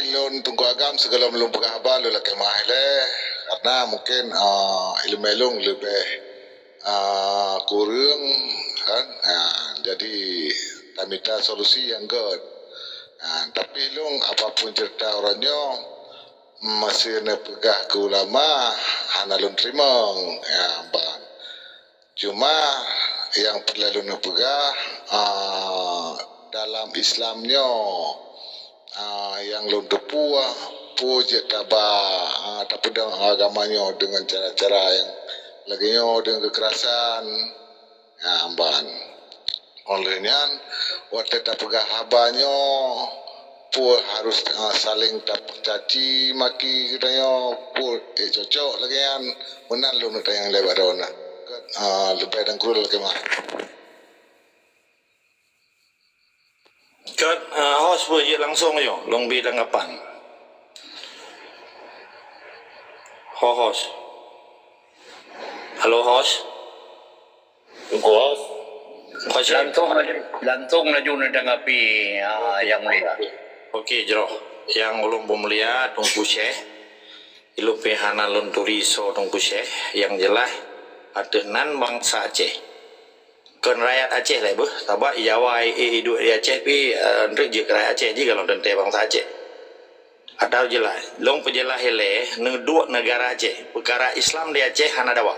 ilun tunggu agam segala belum pegahaba lu laki mahile karena mungkin ilmu lebih kurang kan, jadi tamita solusi yang good. Tapi ilung apapun cerita orangnya masih nak pegah ke ulama hanalun terima bang. Cuma yang perlu nak pegah dalam Islamnya yang lu depu puja tabah tapi dengan agamanya dengan cara-cara yang laginya dengan kekerasan amban olehnya waktu tak pegah habanya pun harus saling tak caci maki katanya pun cocok lagi kan benar lu nak yang lebar dona lebih dan kurang lagi mah kat host boleh langsung yo long bi tanggapan host halo host lantung na jud na tanggapi yang mulia. Okey jero yang ulun pemulia tungku syekh ilu pehana lun turiso tungku syekh yang jelas adenan bangsa Aceh kan rakyat Aceh lah beuh tabak Jawa hidup di Aceh pi ndrek rakyat Aceh je kalau tentang bangsa Aceh atau jelas long pejelah hele dua negara Aceh perkara Islam di Aceh hana dawa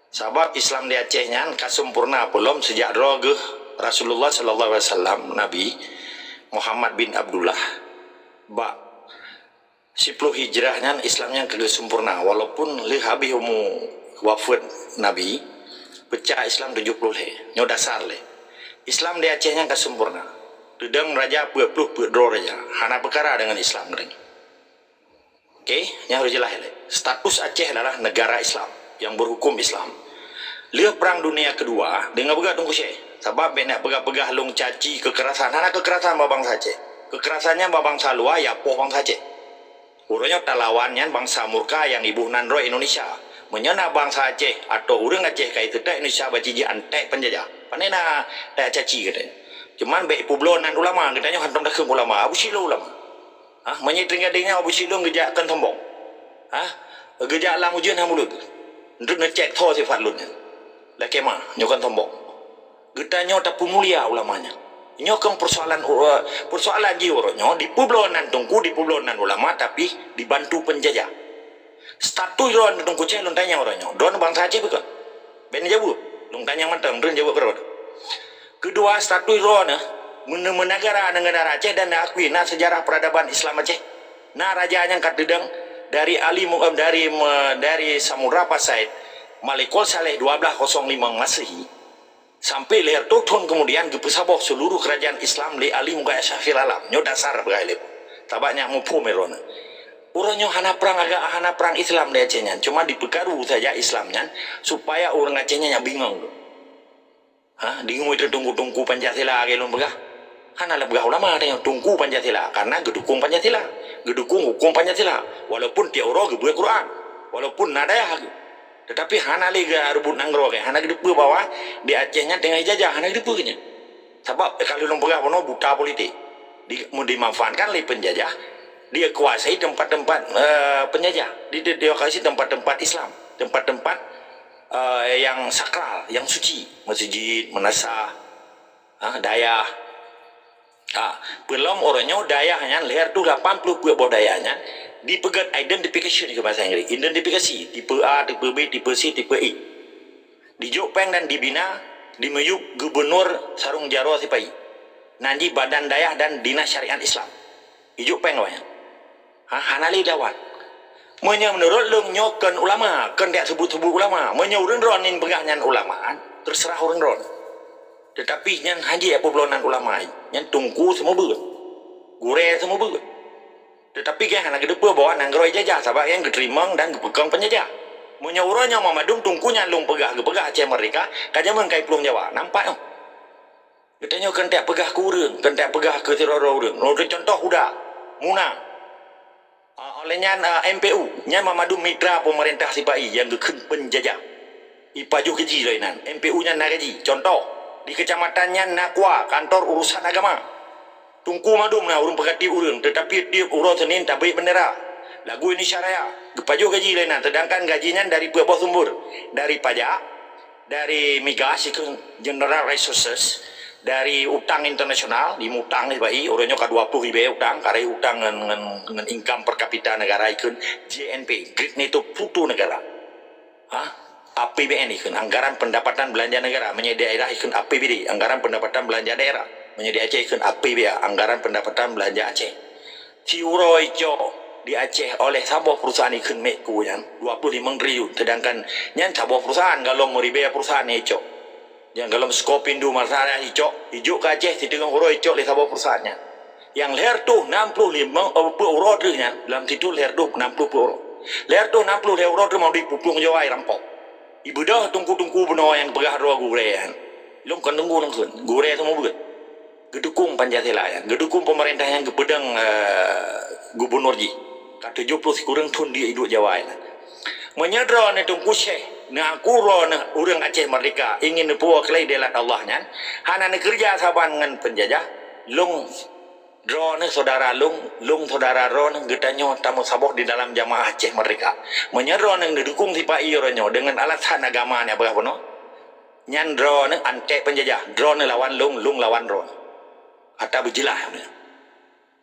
sebab Islam di Aceh nyan kasempurna belum sejak roge Rasulullah sallallahu alaihi wasallam Nabi Muhammad bin Abdullah ba 10 hijrahnya Islamnya kagak sempurna walaupun li habis wafat Nabi pecah Islam 70 le nyo dasar le Islam di Aceh nya kasempurna dedang raja peuh raja hana perkara dengan Islam gering. Okey nya harus jelas le status Aceh adalah negara Islam yang berhukum Islam. Lihat perang dunia kedua dengan begat tunggu syekh sebab nak pegah-pegah long caci kekerasan hana kekerasan bangsa Aceh kekerasannya bangsa luar ya poh bangsa Aceh urangnya talawannya bangsa murka yang ibu nandro Indonesia menyana bangsa Aceh atau urang Aceh kai tetek Indonesia baciji antek penjajah panena tak caci katanya cuman baik publonan ulama katanya hantam dah ke ulama Abu Silo ulama menyitring-gadingnya Abu Silo ngejakkan tombong gejak lang ujian hamulut nduk ngecek tho sifat lunnya laki mah nyokan tombong getanya tak mulia ulamanya nyokong persoalan jiworonya di publonan tungku di publonan ulama tapi dibantu penjajah status ron tungku cek lun tanya orangnya don bangsa Aceh bukan ben jauh lun tanya mantang ren jauh kerod kedua status ron menegara Aceh dan diakui sejarah peradaban Islam Aceh rajanya kat dedang dari dari Samudra Pasai Malikul Saleh 1205 Masehi sampai leher Tokton kemudian gepesabok seluruh kerajaan Islam li Ali Mughaya Syafil Alam nyo dasar begailep tabaknya mupu merona orangnya hana perang Islam di Acehnya cuma dipekaru saja Islamnya supaya orang Acehnya yang bingung bingung itu tunggu Pancasila gelon begah hana lah begah ulama yang tunggu Pancasila karena gedukung Pancasila gedukung hukum Pancasila walaupun tiauro gebuat Quran walaupun nadaya tetapi hana liga rebut nanggro kayak hana gedep bahwa di Acehnya tengah jajah hana gedep nya sebab kalau lompegah pono buta politik dimanfaatkan oleh penjajah dia kuasai tempat-tempat penjajah dia kasih tempat-tempat Islam tempat-tempat yang sakral yang suci masjid menasah dayah belum orangnya dayahnya leher tu 80 buah dayahnya dipegat identification ke bahasa Inggris identifikasi tipe A tipe B tipe C tipe E di Jopeng dan dibina di Meyuk Gubernur Sarung Jaro Sipai nanti Badan Dayah dan Dinas Syariat Islam di Jopeng banyak hanali dawat menurut lung nyokan ulama kan dia sebut-sebut ulama menyuruh ronin pegahnya ulama terserah orang ron tetapi yang haji apa belonan ulama yang tungku semua ber gure semua ber tetapi kan anak kedepa bawa nanggroi jajah sebab yang keterimang dan kepegang penjajah menyuruhnya mamadum tungkunya lung pegah Aceh mereka kaja mengkai pelung Jawa nampak katanya kan tak pegah ke urang kan tak pegah ke tiroro urang contoh udah Muna olehnya MPU nya mamadum mitra pemerintah Sipai yang gekun penjajah ipaju keji lainan MPU nya nagaji contoh di kecamatannya Nakwa kantor urusan agama tungku madum na urung pegati urang tetapi dia uro senin tak baik bendera lagu ini syariah gepaju gaji lain sedangkan gajinya dari bawah sumber dari pajak dari migas itu general resources dari utang internasional di utang ni bayi orangnya ka 20 ribu utang kare utang dengan income per kapita negara ikun JNP grid ni itu putu negara APBN ikun anggaran pendapatan belanja negara menyediakan ikun APBD anggaran pendapatan belanja daerah menyediakan APBA anggaran pendapatan belanja Aceh Ciuro ijo di Aceh oleh sebuah perusahaan ikun meku yang 25 triliun sedangkan yang sebuah perusahaan kalau mau ribe perusahaan ijo yang kalau Skopindo Marsana ijo ke Aceh tidak huro ijo oleh sebuah perusahaannya yang leher tu 65 euro nya dalam situ leher tu 60 euro leher tu 60 euro tu mau dipupung Jawa rampok ibu dah tungku beno yang pegah roh gurean long kan tunggu nongkun gure semua bukan gedukung Pancasila ya gedukung pemerintah yang gepedang gubernur ji ka 70 kurang tun dia hidup Jawa ya menyedra ne tungku syekh na kuro na urang Aceh merdeka ingin puak kelai delat Allah nya hana ne kerja saban dengan penjajah long dro ne saudara long saudara ro ne getanyo tamu sabok di dalam jamaah Aceh merdeka menyedra ne didukung tipai oranyo dengan alasan agama ne apa no nyan dro ne ante penjajah dro ne lawan long lawan ro Hatta berjelah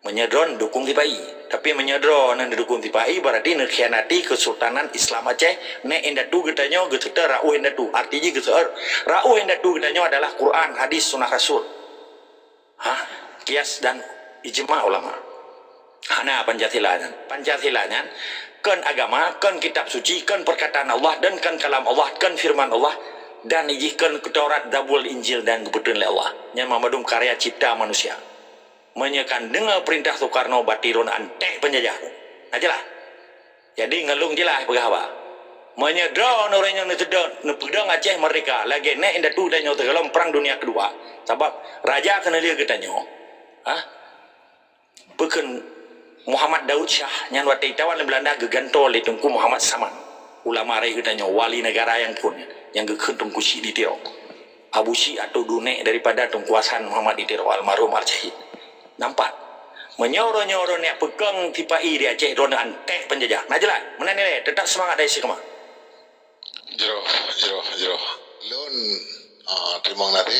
menyedron dukung tipai tapi menyedron dan dukung tipai berarti nekhianati Kesultanan Islam Aceh ne endatu getanyo geseter rau endatu artinya geser rau endatu getanyo adalah Quran hadis sunnah rasul kias dan ijma ulama hana Pancasilanya kan agama kan kitab suci kan perkataan Allah dan kan kalam Allah kan firman Allah dan ijikan Taurat, Zabur, Injil dan kebetulan Allah yang memadum karya cipta manusia menyekan dengar perintah Soekarno batirun antek penjajah ajalah jadi ngelung jelas berapa menyedra orangnya nepedang Aceh merdeka lagi nek indah tu danyo dalam perang dunia kedua sebab raja kena dia ketanyo bukan Muhammad Daud Shah yang waktu tawan Belanda gegantol di tungku Muhammad Saman ulama rai ketanyo wali negara yang pun yang gekun tungku si di tiro Abu Si atau Dune daripada tungkuasan Muhammad di tiro almarhum Al-Syahid nampak menyoro-nyoro ni pegang tipai di Aceh drone antek penjajah nah jelas mana nilai tetap semangat dari sikama jero lun terima nanti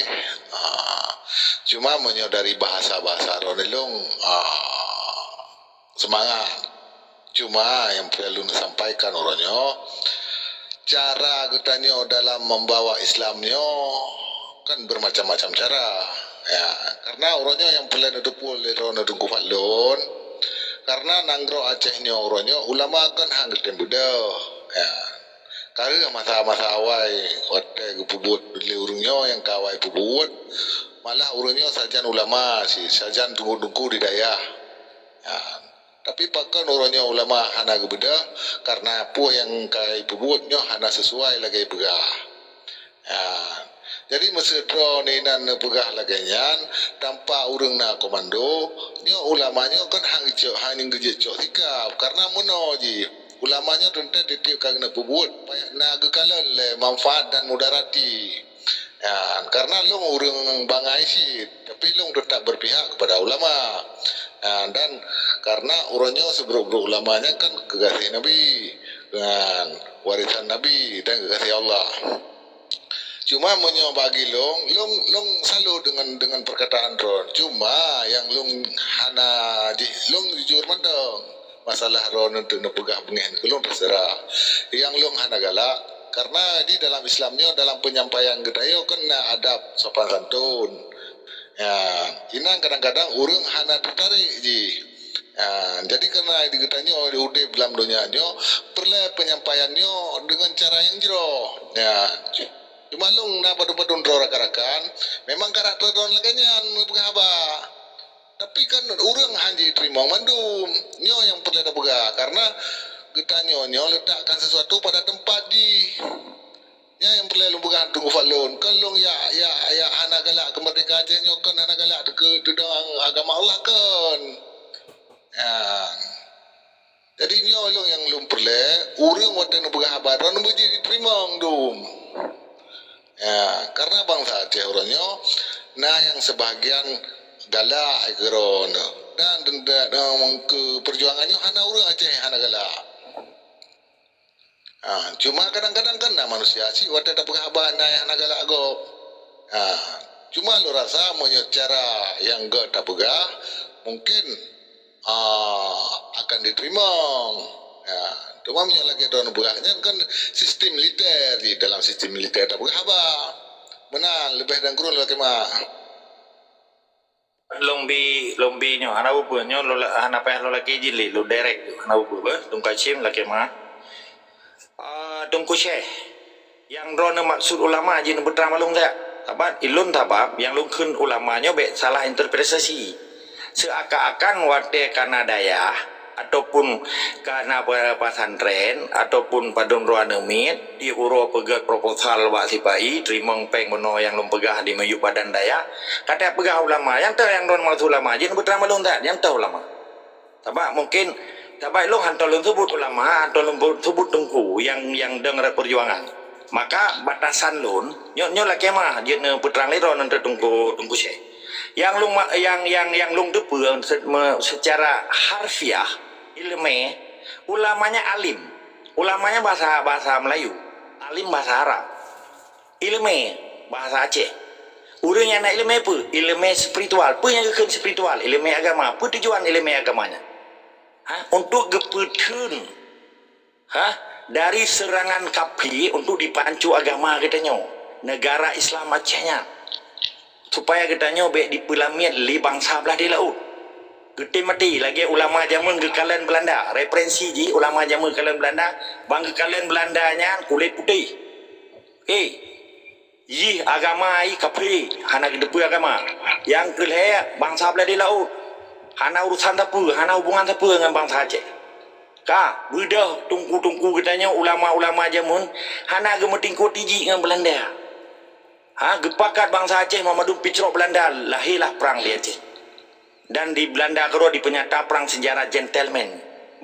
cuma menyodari bahasa ronelong semangat cuma yang perlu disampaikan orangnya cara getanyo dalam membawa Islamnya kan bermacam-macam cara ya karena orangnya yang pelan depul rono tunggu falon karena nanggro Acehnya orangnya ulama kan hanggetem buda ya karena masa-masa awal waktu pubut beli urungnya yang kawai pubut malah urungnya sajan ulama si sajan tunggu-tunggu di daya ya tapi pakan orangnya ulama hana gebeda karena pu yang kai pubutnya hana sesuai lagi begah ya jadi mesedro ninan begah laganyan tanpa urang na komando nyo ulamanya kan hang gejecok sikap karena mono ji ulamanya tentu ditiup kagna pubut payah na gekalan le manfaat dan mudarati ya karena lu urang bangai sih tapi lu tetap berpihak kepada ulama ya, dan karena urangnya seberapa ulamanya kan kekasih Nabi dengan warisan Nabi dan kekasih Allah cuma menyo bagi long selalu dengan perkataan ron cuma yang long hana long jujur mandang masalah ron untuk nepegah pengen long terserah yang long hana galak karena di dalam Islamnya dalam penyampaian gedayo kena adab sopan santun ya inang kadang-kadang urang hana tertarik ji ya, jadi karena digetanya oleh udah dalam dunianya perlu penyampaiannya dengan cara yang jero ya cuma lu na padu-padu raka-rakan memang karakter don laganyan berapa tapi kan urang hanji terima mandum nyo yang perlu ada bega karena getanya nyo letakkan sesuatu pada tempat di nya yang perlu lu bega tunggu falon kan lu ya hana galak kemerdekaan nyo kan hana galak ke dalam agama Allah kan ya jadi nyo yang lu perlu urang waktu nu bega habaran nu diterima dum ya karena bangsa Aceh orangnya nah yang sebagian galak kerana dan ke perjuangannya hana orang Aceh hana galak. Cuma kadang-kadang kan manusia sih wata tak penghaban hana galak go. Cuma lu rasa punya cara yang gak tak pegah mungkin akan diterima. Cuma punya lagi daun pegahnya kan sistem militer di dalam sistem militer tak pegah apa. Menang lebih dan kurang lagi mah. Lombi nyo ana upo nyo lo ana pa lo laki jili lo derek ana upo ba tung kacim laki ma tung kushe yang drone maksud ulama jin betra malung tak tabat ilun tabab yang lung kun ulamanya be salah interpretasi seakan-akan wate kana daya ataupun karena pesantren ataupun padun roa nemit di uro pegat proposal wak sipai terima peng beno yang lum pegah di mayu badan daya kata pegah ulama yang tahu yang don maksud ulama jin betra malung tak yang tahu ulama tabak mungkin tabak long hantar lung sebut ulama atau lung sebut tungku yang dengar perjuangan maka batasan lun nyo laki mah jin putrang liro nanti tungku syekh yang lung depu secara harfiah ilmu ulamanya alim ulamanya bahasa Melayu alim bahasa Arab ilmu bahasa Aceh urang yang nak ilmu apa ilmu spiritual apa yang kekan spiritual ilmu agama apa tujuan ilmu agamanya untuk gepetun dari serangan kapi untuk dipancu agama katanya negara Islam Acehnya supaya katanya baik dipelamiat li bangsa belah di laut gede mati lagi ulama zaman kekalian Belanda referensi ji ulama zaman kekalian Belanda bang kekalian Belandanya kulit putih agama kapi hana kedepu agama yang kelih bangsa belah di laut hana urusan apa hana hubungan apa dengan bangsa Aceh bedah tungku katanya ulama-ulama zaman hana gemetingkut iji dengan Belanda gepakat bangsa Aceh Muhammadun Picrok Belanda lahirlah perang di Aceh dan di Belanda kedua di penyata perang sejarah gentleman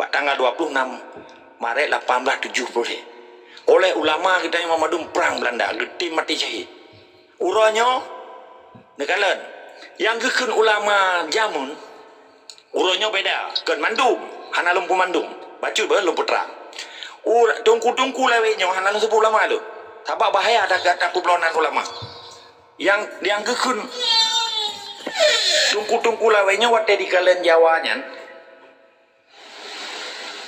tanggal 26 Maret 1870 oleh ulama kita yang Muhammadun perang Belanda gede mati syahid uranya nekalan yang gekun ulama jamun uranya beda kan mandum hana lumpu mandum bacu bah lumpu terang tungku lewenya hana lumpu ulama lu tabak bahaya ada kata kublonan ulama yang gekun tungku lawenya wate di kalian Jawanya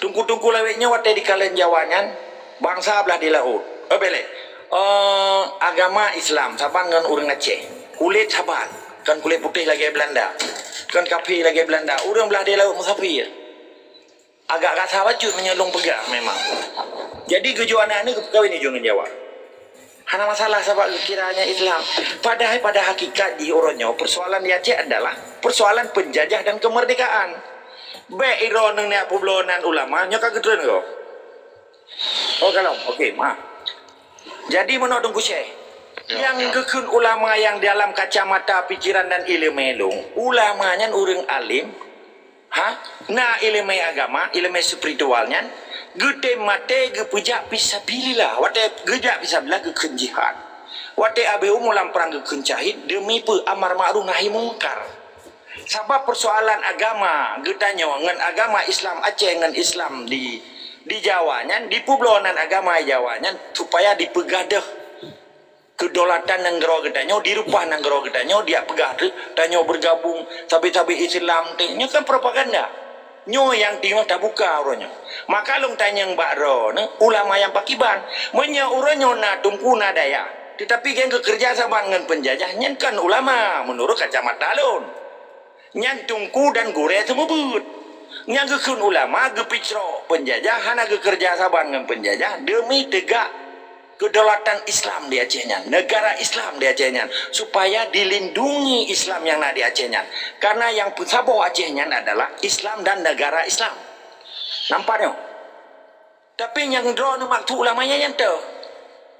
tungku lawenya wate di kalian Jawanya bangsa belah di laut agama Islam saban dengan orang Aceh kulit saban kan kulit putih lagi Belanda kan kapi lagi Belanda orang belah di laut musafir agak kata baju menyelung pegang memang jadi kejuan ini kawin di Jungan Jawa hana masalah sebab kiranya Islam padahal pada hakikat di Oronyo persoalan di Aceh adalah persoalan penjajah dan kemerdekaan iro neng publonan ulama nyoka gedren go kalau oke mah jadi menodong kusye yang gekun ulama yang dalam kacamata pikiran dan ilmu elung ulamanya urang alim ilmu agama ilmu spiritualnya gede mate gepujak pisabilillah wate gejak pisabilillah gekun jihad wate abu mulam perang gekun cahid demi amar ma'ruf nahi mungkar sebab persoalan agama getanya ngan agama Islam Aceh ngan Islam di Jawanya di publonan agama Jawanya supaya dipegadah kedaulatan negara getanya dirupah negara getanya dia pegah tanya bergabung tapi Islam tanya kan propaganda nyo yang timah tak buka orangnya maka long tanya Mbak Ro ulama yang pakiban menya orangnya na tungku na daya tetapi yang kerja sama dengan penjajah nyen kan ulama menurut kacamata lon nyen tungku dan gore semua but nyen gekun ulama gepicro penjajah hana kerja sama dengan penjajah demi tegak kedaulatan Islam di Acehnya negara Islam di Acehnya supaya dilindungi Islam yang ada di Acehnya karena yang saboh Acehnya adalah Islam dan negara Islam nampaknya tapi yang drone maksud ulamanya yang tu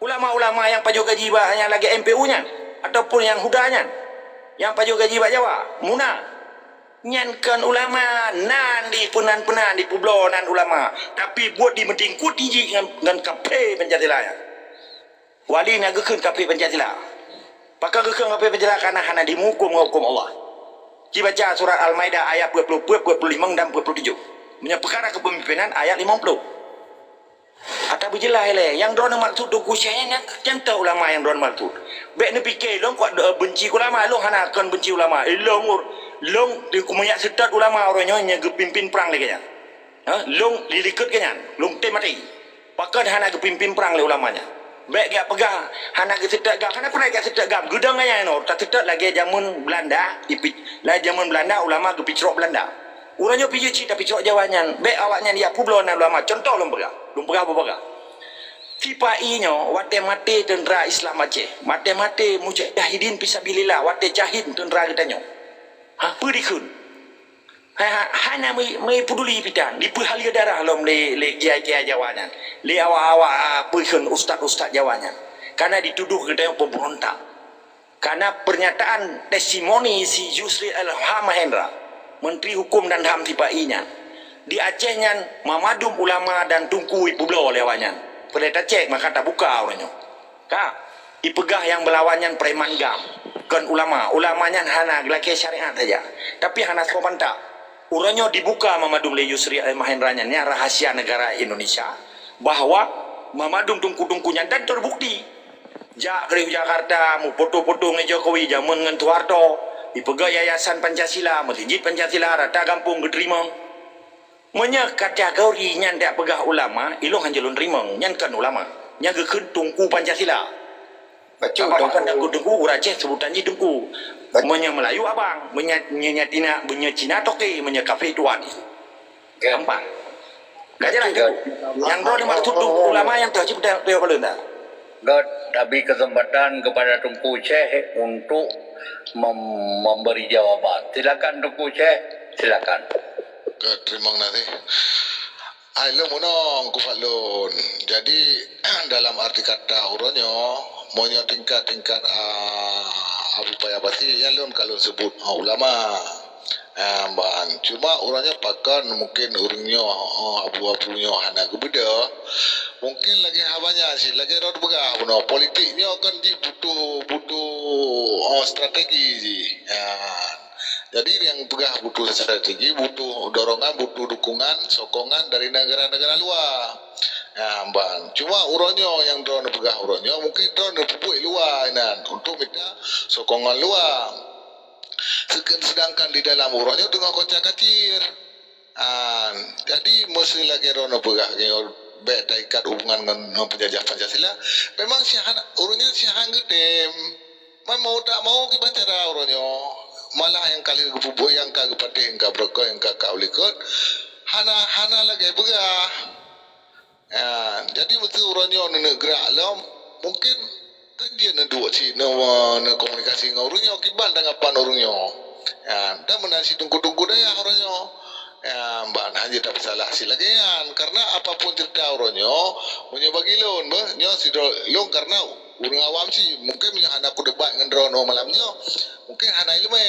ulama-ulama yang pajuk gaji yang lagi MPU nya ataupun yang hudanya yang pajuk gaji Jawa muna nyankan ulama nan di penan-penan di publonan ulama tapi buat di mentingkut iji dengan kape penjatilah wali nak gekun kapi Pancasila. Pakar gekun kapi Pancasila karena hana dimukum hukum Allah. Kita baca surat Al-Maidah ayat 20, 25 dan 27. Punya perkara kepemimpinan ayat 50. Atau berjelas yang drone maksud tu kusyanya yang tahu ulama yang drone maksud. Baik ni fikir long kuat benci ulama, long hana akan benci ulama. Long di kumayak setat ulama orangnya yang pimpin perang lagi nya. Long lilikut kenyan, long tem mati. Pakai hana pimpin perang le ulamanya. Baik dia pegang hana ke setat gam, hana pernah ke setat gam. Gedang nya no, tak setat lagi zaman Belanda, lah zaman Belanda ulama ke picrok Belanda. Orangnya pergi cerita picrok Jawanya. Baik awaknya dia publon ulama. Contoh lom pegang apa? Tipa-nya wate mati tentera Islam Aceh. Mati mujahidin fisabilillah wate jahid tentera katanya. Perikun. Hana mai peduli pitan. Di perhalia darah lom le kiai-kiai Jawanya. Le awak-awak perikun ustaz-ustaz Jawanya. Karena dituduh katanya pemberontak. Karena pernyataan testimoni si Yusri Al-Ham Mahendra, Menteri Hukum dan HAM Tipa-nya. Di Acehnya Mamadum ulama dan Tunku Ibublo lewatnya. Pelita cek maka tak buka orangnya. Kak, ipegah yang berlawannya preman gam. Kan ulamanya hana gelake syariat saja. Tapi hana sepanta. Orangnya dibuka Mamadum le Yusri Mahendranya rahasia negara Indonesia bahwa Mamadum tungku-tungkunya dan terbukti. Dari Jakarta mu foto-foto nge Jokowi zaman ngan Tuarto. Ipegah Yayasan Pancasila, Masjid Pancasila rata kampung diterima. Menya kategori yang tak pegah ulama, ilong hanjalun rimang, yang kan ulama, yang gekun tungku Pancasila. Baca kan tak tungku, Aceh sebutannya tungku. Menya Melayu abang, menya Tina, menya Cina toke, menya kafe tuan. Gampang. Kajian itu. Yang roh dimaksud tungku ulama yang terjadi pada belum tak? Tapi kesempatan kepada Tunku Syekh untuk memberi jawaban. Silakan Tunku Syekh, silakan. Terima kasih. Ailo monong kufalon. Jadi dalam arti kata uronyo monyo tingkat-tingkat apa pasti yang lon kalau sebut ulama. Ban cuma orangnya pakan mungkin urungnya abu-abunya hana gebeda. Mungkin lagi habanya sih lagi rod begah puno politiknya kan di butuh strategi sih. Jadi yang pegah butuh strategi, butuh dorongan, butuh dukungan, sokongan dari negara-negara luar. Bang, cuma uronyo yang drone pegah uronyo mungkin drone pupuk luar untuk minta sokongan luar. Sedangkan di dalam uronyo tengah kocak kacir. Jadi mesti lagi drone pegah beda ikat hubungan dengan penjajah Pancasila. Memang sihan uronyo sihan gedem. Mau tak mau kita cara uronyo. Malah yang kali bubuk yang kagak patih yang kagak berkah yang kagak ulikut hana lagi begah. Jadi mesti orangnya negara alam mungkin dia dua sih komunikasi dengan orangnya kiban dengan pan orangnya. Dan menasi tunggu-tunggu daya orangnya. Mbak hanya tak salah silakan karena apapun cerita orangnya punya bagi lon nyo si lon karena urang awam sih mungkin punya anak debat dengan drone malamnya mungkin anak ilmu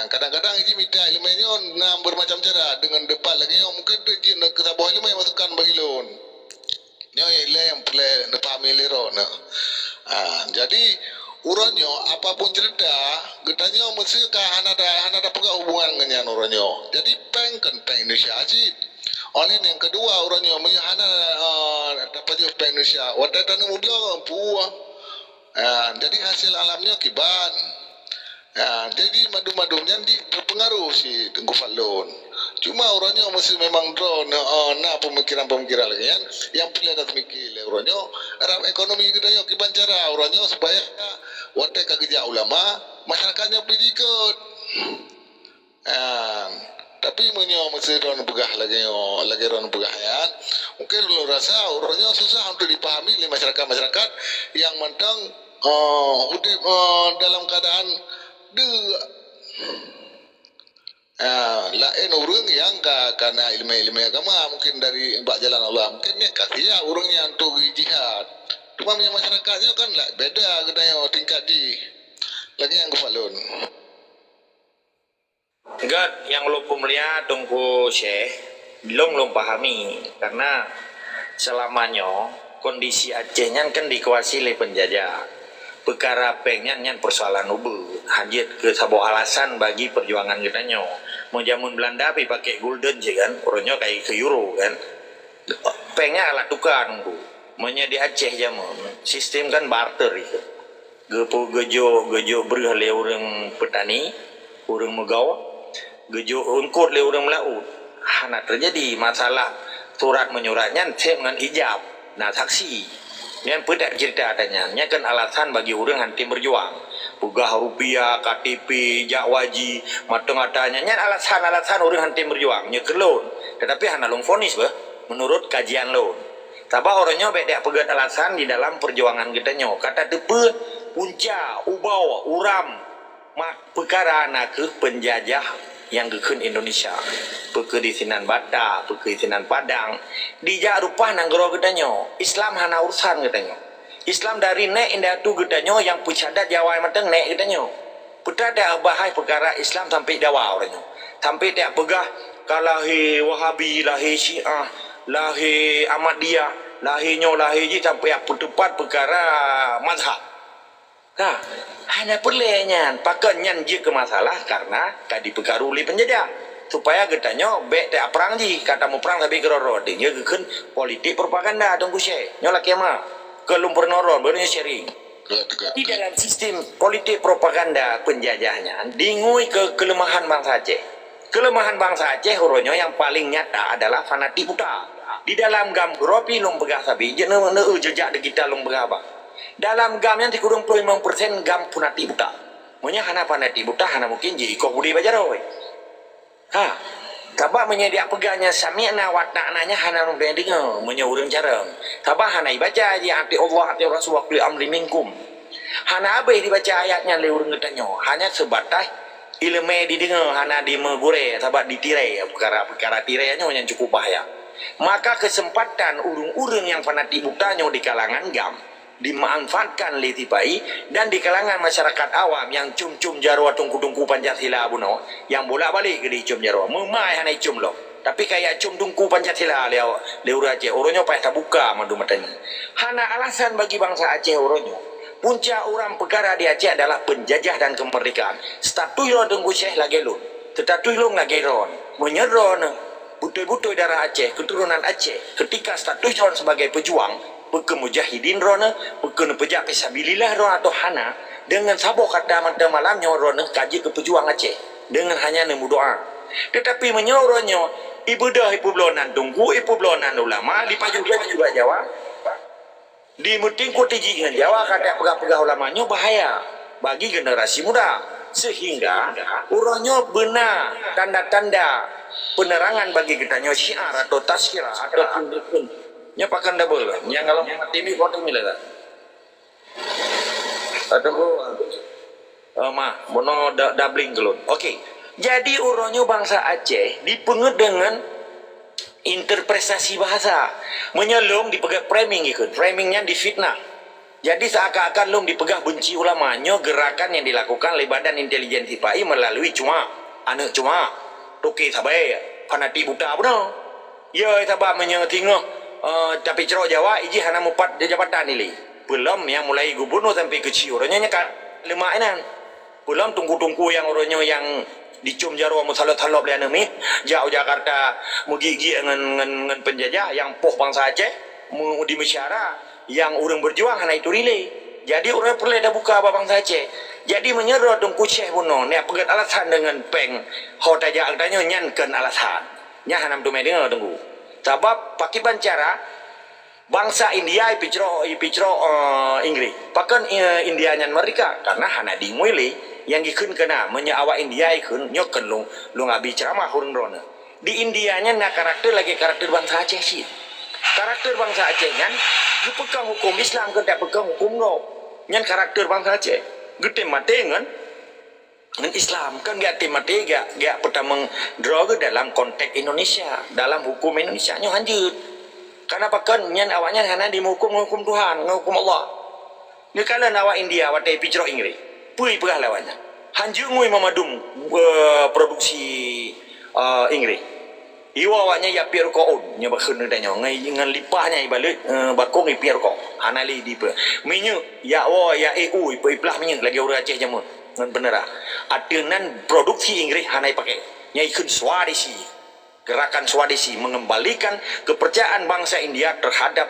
kadang-kadang ini minta ilmunya nak bermacam cara dengan debat lagi mungkin dia nak ketabah ilmu yang masukkan bagi lon nyo yang boleh nepahami lero jadi uranyo apapun cerita getanya mesti ka hanada pegah hubungan dengan uranyo jadi peng Indonesia sih oleh yang kedua uranyo hana dapat jo peng Indonesia wadah tanam udah puah jadi hasil alamnya kiban jadi madu-madunya di terpengaruh si Tengku Falun cuma orangnya mesti memang drone pemikiran-pemikiran lagi kan yang pilih atas mikir orangnya Arab ekonomi gedanya kiban cara orangnya supaya wadah kageja ulama masyarakatnya pilih ikut tapi mesti drone begah lagi drone begah ya mungkin lu rasa orangnya susah untuk dipahami oleh masyarakat yang mentang dalam keadaan lain orang yang karena ilmu agama mungkin dari mbak jalan Allah mungkin ni kasihnya orang yang untuk jihad cuma masyarakatnya kan lah beda katanya tingkat di lagi yang kepalun enggak yang lo melihat Tungku Syekh belum pahami karena selamanya kondisi Acehnya kan dikuasai oleh penjajah perkara pengnya nyan persoalan ubu hajit ke sabo alasan bagi perjuangan kita nyo mau jamun Belanda pi pakai gulden je kan orangnya kayak ke euro kan pengnya alat tukar nunggu maunya di Aceh jamun sistem kan barter itu gepo gejo berhale orang petani orang megawah gejo ungkut le orang melaut hana terjadi masalah surat menyuratnya dengan ijab nah saksi nian pedak cerita adanya nya kan alasan bagi orang anti berjuang pugah rupiah KTP jakwaji mateng adanya nya alasan orang anti berjuang nya kelon tetapi hana long fonis bah menurut kajian lo tabah orangnya bedak pegat alasan di dalam perjuangan kita nyo kata depe punca ubau uram mak perkara anak ke penjajah yang gekun Indonesia peke di Sinan Batak peke di Sinan Padang dijak rupah nanggero gedanyo Islam hana urusan gedanyo Islam dari nek indah tu gedanyo yang pucadat Jawa mateng nek gedanyo putra dak bahai perkara Islam sampai Jawa orangnya sampai dak pegah kalahi Wahabi lahi Syiah lahi Ahmadiyah lahi nyo lahi ji sampai apa tepat perkara mazhab nah, hanya perlenya pakai nyanji ke masalah karena kadi pegaruli penjajah supaya getanya bek tak perang ji kata mau perang tapi geroro dia gekun politik propaganda tunggu saya nyola kema kelum pernoron barunya sharing di dalam sistem politik propaganda penjajahnya dingui ke kelemahan bangsa Aceh Aceh horonya yang paling nyata adalah fanatik buta di dalam gam gropi lung pegah sabi jeneng jejak de kita lung pegah apa dalam gamnya 35% gam punati buta. Monya hana panati buta hana mungkin jadi kok budi bajaroy. Ha. Tabak menyedia peganya sami'na wa ta'nanya hana rung dengar monya urang jarang. Tabak hana ibaca ji ati Allah ati Rasul wa amri minkum. Hana abai dibaca ayatnya le urang getanyo. Hanya sebatas ilmu didengar hana di megure tabak ditirai perkara tirainya yang cukup bahaya. Maka kesempatan urung-urung yang fanatik butanya di kalangan gam dimanfaatkan litipai dan di kalangan masyarakat awam yang cum-cum jarwa tungku-tungku Pancasila buno yang bolak-balik ke di cum jarwa memai hanai cum lo tapi kayak cum tungku Pancasila leur Aceh orangnya payah tak buka madu matanya hana alasan bagi bangsa Aceh orangnya punca orang perkara di Aceh adalah penjajah dan kemerdekaan status lo tunggu Syekh lagi lo tetapi lo lagi ron menyeron butuh-butuh darah Aceh keturunan Aceh ketika status lo sebagai pejuang peke mujahidin rona peke pejak fisabilillah rona atau hana dengan sabo kata mata malamnya rona kaji ke pejuang Aceh dengan hanya nemu doa tetapi menyoronyo ibadah ibublonan tunggu ibublonan ulama di juga Jawa di mutingku tiji dengan Jawa kata pegah-pegah ulamanya bahaya bagi generasi muda sehingga uronyo benar tanda-tanda penerangan bagi kita syiar atau tazkirah atau nya pakan double yang kalau TV foto mila tak atau bono doubling kelon oke jadi uronyo bangsa Aceh dipengut dengan interpretasi bahasa menyelum dipegang framing ikut framingnya difitnah jadi seakan-akan lum dipegah benci ulamanya gerakan yang dilakukan oleh badan intelijen TPI melalui cuma anak cuma toke sabai fanatik buta benar ya tabak menyentingah tapi cerok Jawa iji hana mupat di jabatan ini belum yang mulai gubernur sampai kecil orangnya kan lemak ini belum tunggu-tunggu yang orangnya yang dicum jarwa musalat-halab lian ini jauh Jakarta mugigi dengan penjajah yang poh bangsa Aceh di masyarakat yang orang berjuang hana itu relay jadi orang perlu dah buka apa bangsa Aceh jadi menyerot tunggu Syekh buno ni pegat alasan dengan peng hotaja agdanya nyankan alasan nya hanam tu medeng tunggu sebab pakai bancara bangsa India ipicro Inggris pakan Indianya mereka karena hana dingwili yang gikun kena menyawa India ikun nyoken lu ngabi ceramah hurun rona di Indianya na karakter lagi karakter bangsa Aceh sih karakter bangsa Aceh kan lu pegang hukum Islam ke tak pegang hukum no nyan karakter bangsa Aceh gede mate kan dengan Islam kan gak timati gak pertama draw dalam konteks Indonesia dalam hukum Indonesia nyo lanjut karena pakan nyan awaknya karena dihukum Tuhan hukum Allah ni kala awak India watai picro Inggris pui pegah lawannya hanjur ngui memadum produksi Inggris Iwa awaknya ya pier ko on nya bakun da nyo ngai ngan lipahnya ibalik bakong i pier ko anali di pe minyu ya wo ya EU ipe iplah minyu lagi ura Aceh jamu ngan bener adenan produksi Inggris hanai pakai nya ikun swadesi gerakan swadesi mengembalikan kepercayaan bangsa India terhadap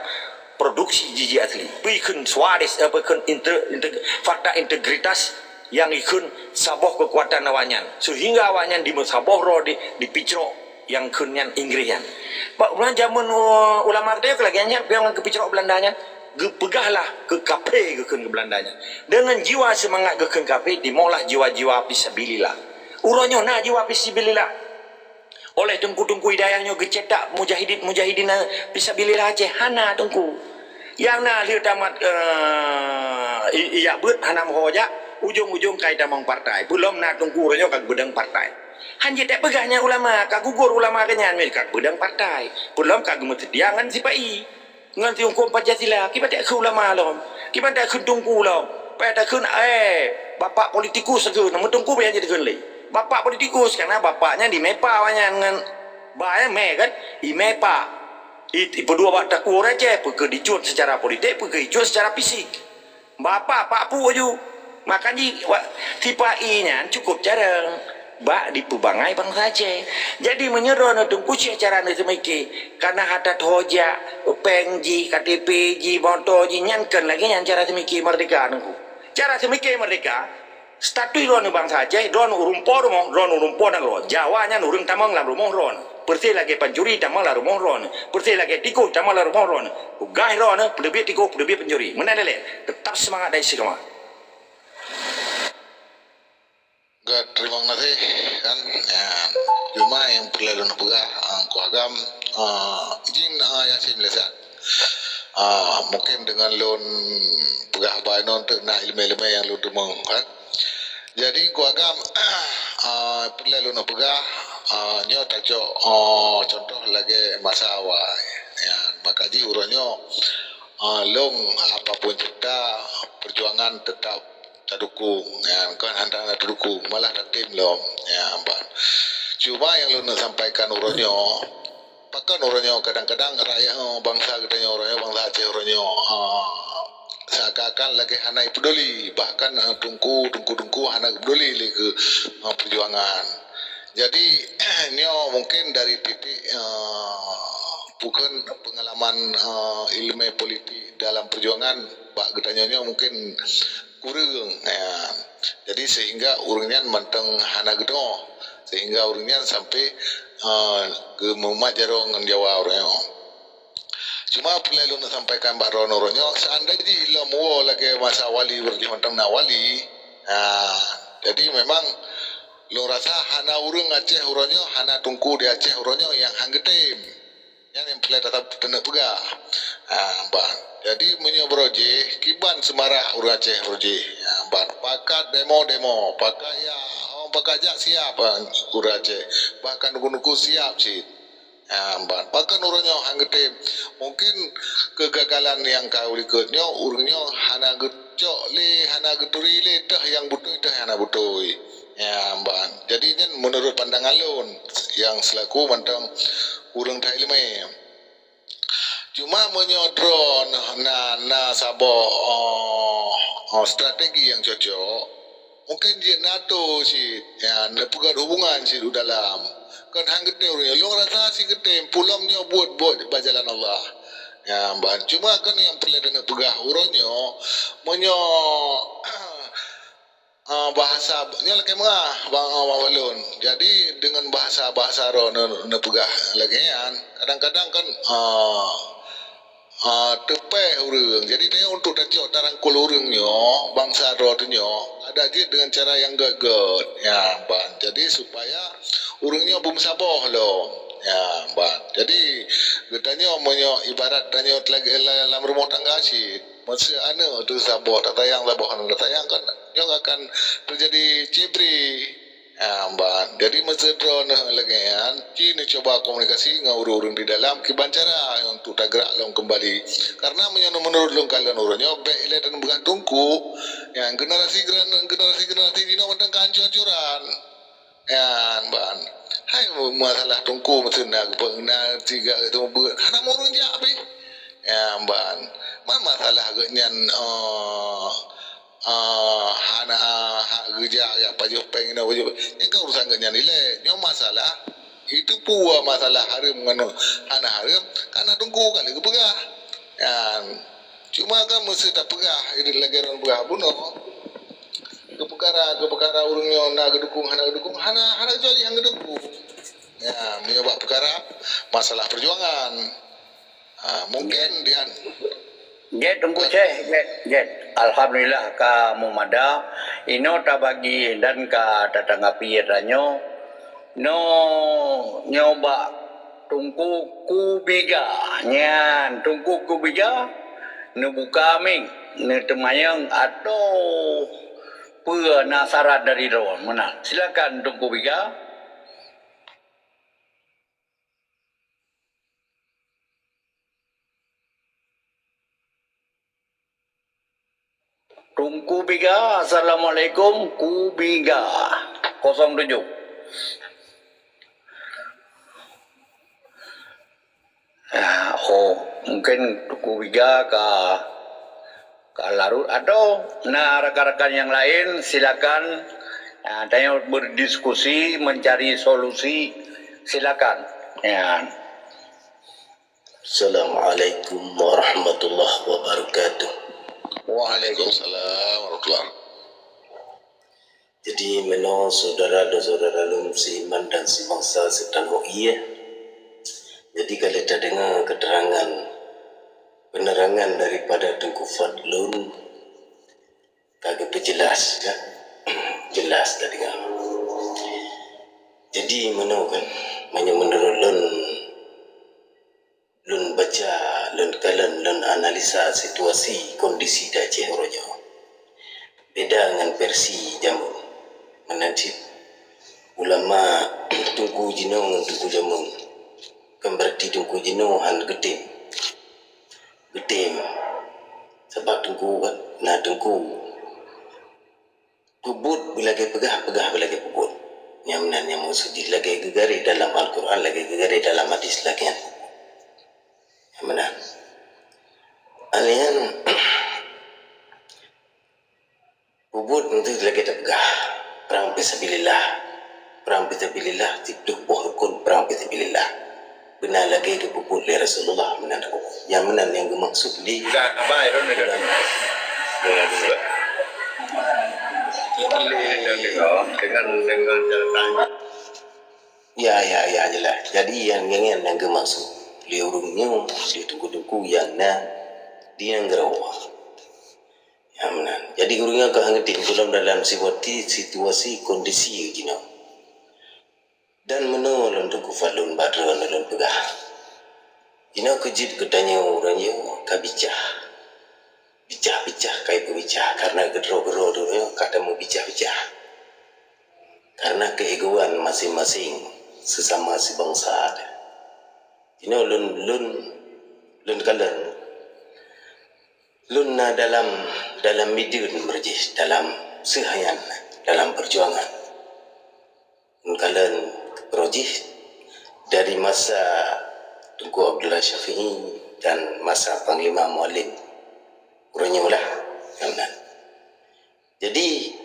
produksi jiji asli ikun swadesi apa ikun fakta integritas yang ikun saboh kekuatan awanyan sehingga awanyan di saboh ro di picro yang kunyan Inggrisan. Pak ulang zaman ulama dia ke lagi nya yang ke picrok Belandanya gepegahlah ke kafe ke Belandanya. Dengan jiwa semangat ke kafe dimolah jiwa-jiwa fisabilillah. Uronyo na jiwa fisabilillah. Oleh tungku-tungku hidayahnya gecetak mujahidin fisabilillah Aceh hana tungku. Yang na liu tamat iya bet hana hoja ujung-ujung kaitan mong partai. Belum na tungku uronyo kag bedang partai. Hanya tak pegahnya ulama, kak gugur ulama kenyan mereka bedang partai. Belum kak gemetiangan si pai. Ngan ti hukum Pancasila, kita tak ke ulama lom. Kita tak ke tungku lom. Pa tak ke bapak politikus ke, nama tungku bayar jadi ke. Bapak politikus karena bapaknya di MEPA banyak ngan bayar me kan, di MEPA. Itu berdua bak tak kurang je, pergi dicut secara politik, pergi dicut secara fisik. Bapak Pak Pu aju. Makanya tipe I-nya cukup jarang. Bak dipubangai bangsa Aceh. Jadi menyerah untuk kuci acara nanti semiki karena hadat hoja, pengji, KTP, ji, motoji nyankan lagi nyan cara semiki merdeka nunggu. Cara semiki merdeka statui ron bangsa Aceh, ron urumpor mo, ron urumpor nang ron. Jawa nya urung tamang lam rumong ron. Persi lagi pencuri tamang lam rumong ron. Persi lagi tikus tamang lam rumong ron. Ugai ron, pelebih tikus, pelebih pencuri. Mana lele? Tetap semangat dari semua. Gak, terima kasih kan ya, cuma yang perlu pegah kuagam izin yang saya melihat mungkin dengan lon pegah banon untuk nak ilmu-ilmu yang lu demong kan jadi kuagam perlu pegah nyo tajo contoh lagi masa awal ya makaji uronyo long apapun cerita perjuangan tetap terdukung ya kan antara terdukung malah tim lo ya amban cuma yang lu sampaikan uronyo pakan uronyo kadang-kadang rakyat bangsa katanya uronyo bangsa Aceh uronyo seakan-akan lagi hanai peduli bahkan tungku hanai peduli ke perjuangan jadi ini mungkin dari titik bukan pengalaman ilmu politik dalam perjuangan Pak Getanya mungkin kurang ya. Jadi sehingga urangnya menteng hana gedo sehingga urangnya sampai ke memajaro ngan Jawa orangnya cuma perlu sampaikan Mbak Rono orangnya seandainya ilmu lagi masa wali berarti menteng na wali jadi memang lu rasa hana urang Aceh orangnya hana tungku di Aceh orangnya yang hanggetem yang perlu tetap tenang pegah Mbak jadi menyobroje kiban semarah urang Aceh roje ban pakat demo pakai ya pakai jak siap urang Aceh bahkan nuku siap sih ban pakai urangnya hanggete mungkin kegagalan yang kau ikutnya urangnya hana gecok le hana geturi le tah yang butuh tah hana butuh ya ban jadi ini menurut pandangan lun yang selaku mantang urang Thai leme cuma menyodron na sabo strategi yang cocok mungkin dia NATO sih ya nepugat hubungan sih dalam kan hanggete urangnya lu rasa sih gete pulamnya buat bajalan Allah ya ban cuma kan yang perlu dengan pegah urangnya menyo bahasa nya lagi mah bang awalun jadi dengan bahasa ro nepegah lagian kadang-kadang kan tepe urang jadi dia untuk tajuk tarangkul urangnya bangsa rodnya ada aja dengan cara yang geget ya ban jadi supaya urangnya bum saboh lo ya ban jadi getanya monyo ibarat tanya lagi dalam rumah tangga sih masih anu tu saboh tak tayang saboh tak tayang kan yang akan terjadi cibri ban jadi masih drone lagian cini coba komunikasi ngurung di dalam kibancara untuk tagrak long kembali karena menurut long kalian urangnya bele dan bukan tungku yang generasi dino mentang kancur-cancuran ya ban Hai masalah tungku mesti nak pengna tiga itu buat. Hana mau runjak api. Ya ban. Masalah genyan hana kerja ya paju pengen paju. Yang kau urusan genyan ile. Yang masalah itu pua masalah harim ngano hana harim karena tungku kali kepegah. Yan. Cuma kan mesti tak pegah. Ini lagi orang pegah bunuh. Kepekara urungnya nak gedukung hana jadi yang gedukung. Ya, menyebab perkara masalah perjuangan. Mungkin dia Jet tunggu jet. Alhamdulillah ka mumada ino tabagi dan ka tatanggapi ranyo no nyoba tungku kubiga nyan tungku kubiga nu buka ming nu temayang atau pua nasarat dari ron mana silakan tungku biga. Tungku Biga, Assalamualaikum, Kubiga 07. Mungkin Tungku Biga ke larut atau rekan-rekan yang lain silakan tanya berdiskusi mencari solusi silakan. Ya. Assalamualaikum warahmatullahi wabarakatuh. Waalaikumsalam warahmatullahi. Jadi meno saudara dan saudara lum seiman dan sebangsa serta iya. Jadi kalau kita dengar keterangan penerangan daripada Tengku Fadlun kagak jelas kan? Jelas tadi kan. Jadi meno kan menurut lun baca lun kalian lun analisa situasi kondisi di Aceh Rojo beda dengan versi jamu menanti ulama tungku jino dengan tungku jamu kan berarti tungku jino han getim sebab tungku kan nah tungku kubut bila ke pegah bila ke kubut nyamnan yang maksud lagi gegari dalam Al-Quran lagi gegari dalam hadis lagi kan benar. Alian ubud untuk lagi tegah perang fisabilillah tidak bohong perang fisabilillah benar lagi ke ubud dari Rasulullah benar yang benar yang dimaksud di Apa itu dengan jalan ya jelas. Jadi yang dimaksud liurungnya si tungku yang dia ngerawa ya benar. Jadi gurunya kehangatin dalam situasi kondisi gini dan menolong Tengku Fadlun Badran dan pegah ini kejid ketanya orangnya kabicah kayak bicah karena gedro dulu kata mau bicah karena keegoan masing-masing sesama si bangsa ada. Ini lun kalian lun dalam midun berjis dalam sehayan dalam perjuangan lun kalian berjis dari masa Tengku Abdullah Syafi'i dan masa Panglima Mualim urangnya ulah kan. Jadi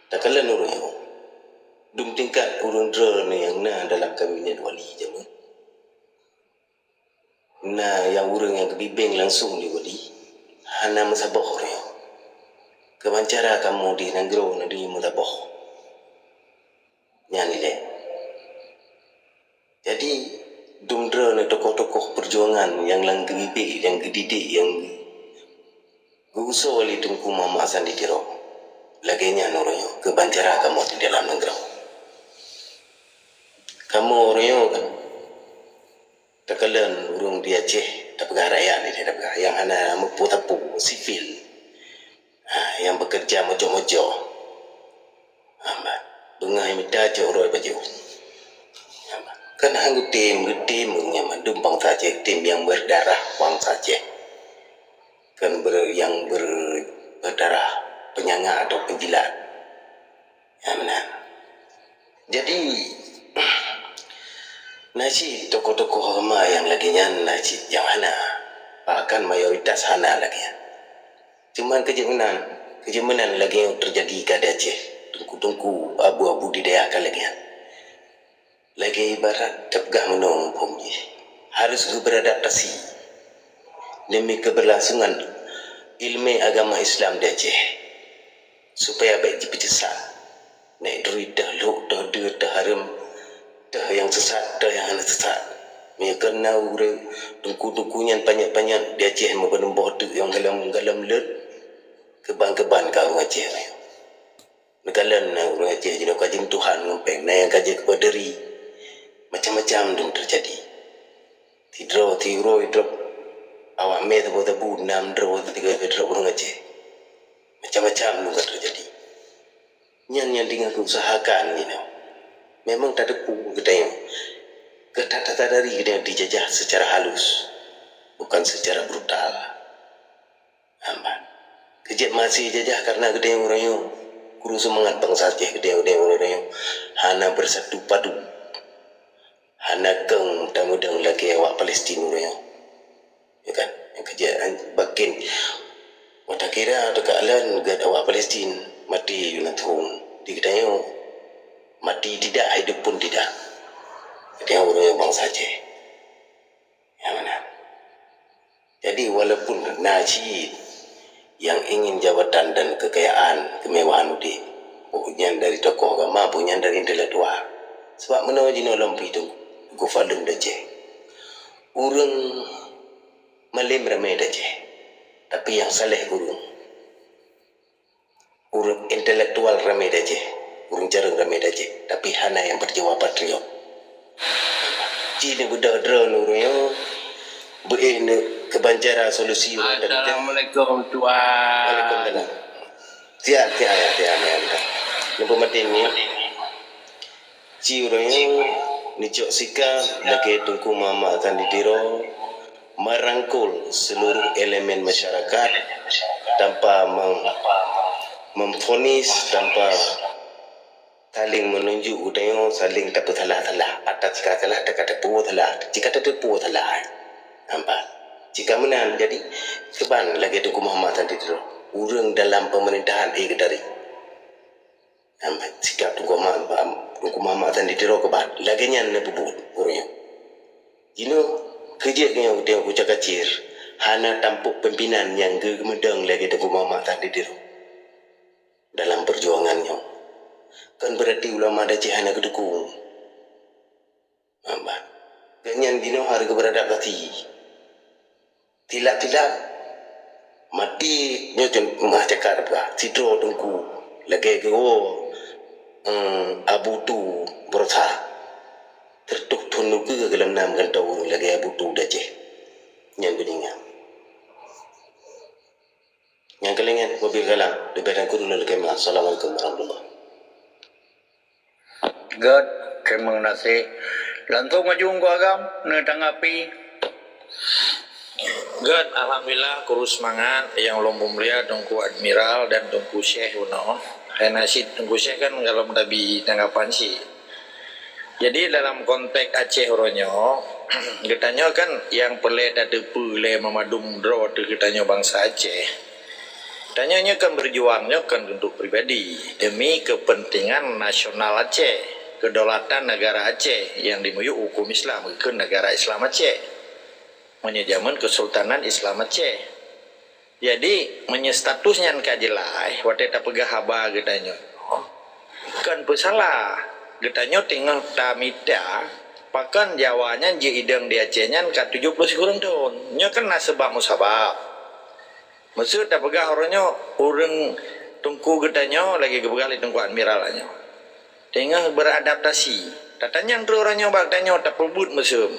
tak kalian urangnya dum tingkat urang drone yang dalam kabinet wali jaman. Nah, yang urang yang kebibing langsung diwali hana masaboh reo kebancara kamu di nanggro di mutaboh nyani le. Jadi dumdra na tokoh-tokoh perjuangan yang lang kebibi yang gedidik yang guso wali Tengku Mama Hasan di Tiro lagenya noroyo kebancara kamu di dalam nanggro kamu reo kan takalan urung di Aceh tapegah raya ni tapegah yang hana mempu-tapu sivil yang bekerja mojo-mojo bengai mitajo roy baju kan hang tim yang mendumpang saja tim yang berdarah wang saja kan yang berdarah penyanga atau penjilat ya benar. Jadi Nasi tokoh-tokoh agama yang lagi nyan nasi yang hana, bahkan mayoritas hana lagi. Cuman kejemenan lagi yang terjadi kat Aceh. Tungku-tungku abu-abu di daerah lagi. Lagi ibarat tepgah menung pomji. Harus beradaptasi demi keberlangsungan ilmu agama Islam di Aceh supaya baik dipecesat. Naik duit dah luk dah dia dah haram dah yang sesat dah yang hana sesat. Mereka kena urang tungku-tungkunya banyak-banyak di Aceh membenembah tu yang galam-galam let keban-keban kau orang Aceh. Negalan orang Aceh jadi kajian Tuhan ngempeng na yang kaji kepada diri macam-macam dong terjadi. Tidro drop awak me tabu-tabu 6 drop 3 drop orang Aceh. Macam-macam dong terjadi. Nyan dengan usahakan ni you. Memang tak ada pun kita yang ketata dari kita dijajah secara halus, bukan secara brutal. Aman. Kejap masih jajah karena kita yang orang yang guru semangat bangsa Aceh kita yang orang yang hana bersatu padu, hana keng tamudang lagi awak Palestin orang yang, ya kan? Yang kejap bakin, wadah kira dekat alan gad awak Palestin mati yunathung di kita yang mati tidak, hidup pun tidak. Dia orang yang bangsa Aceh. Yang mana? Jadi walaupun Najib yang ingin jabatan dan kekayaan, kemewahan udik, punya dari tokoh agama, punya dari intelektual. Sebab mana jino lampu itu, gufalung Aceh. Orang malim ramai Aceh. Tapi yang saleh urung. Orang intelektual ramai Aceh. Urung jarang ramai Aceh, tapi hana yang berjiwa patriot. Cina budak drone urungnya beene kebancara solusi. Assalamualaikum tuan. Waalaikumsalam. Tiap. Nampak mati ni. Ci urungnya nicok sikap lagi tungku mama akan ditiro merangkul seluruh elemen masyarakat tanpa memfonis, tanpa saling menunjuk udang saling tak salah atas jika salah dekat tepu salah jika tepu salah nampak jika menang jadi keban lagi tu Muhammad tadi tu urang dalam pemerintahan dari nampak jika tu Muhammad tadi tu keban lagi nyan nebut urang jino kerja yang dia aku cakacir hana tampuk pimpinan yang gemedang lagi tu Muhammad tadi tu dalam perjuangannya. Kan berarti ulama Aceh hanya kedukung. Nampak? Kenyan dino harga beradaptasi. Tilak-tilak mati nyojon mah cakar apa? Sidro tungku lagi go abu tu berusaha. Tertuk tunu ke dalam nam gantau lagi abu tu Aceh. Nyan beningan. Yang kelingan mobil galang lebaran kudu lagi mah. Assalamualaikum warahmatullahi. God, kemang nasi. Langsung ngajung gua agam, netanggapi. God, alhamdulillah kurus semangat yang lomba mulia Tungku Admiral dan Tungku Syekh Uno. Nasi Tungku Syekh kan kalau tabi tanggapan sih. Jadi dalam konteks Aceh Oronyo, kitanya kan yang pelai ada pelai memadum draw tu kitanya bangsa Aceh. Tanyanya kan berjuangnya kan untuk pribadi demi kepentingan nasional Aceh. Kedaulatan negara Aceh yang dimuyuk hukum Islam ke negara Islam Aceh menyejaman Kesultanan Islam Aceh. Jadi menyestatusnya kajelai waktu tak pegah haba getanya kan pesalah getanya tinggal tamita pakan Jawanya je idang di Acehnya ka 70 kurang tahun nya kan sebab musabab maksud tak pegah orangnya orang tungku getanya lagi kebegali tungku admiralnya tengah beradaptasi. Tatanya yang orangnya bagtanya tak perbut mesum.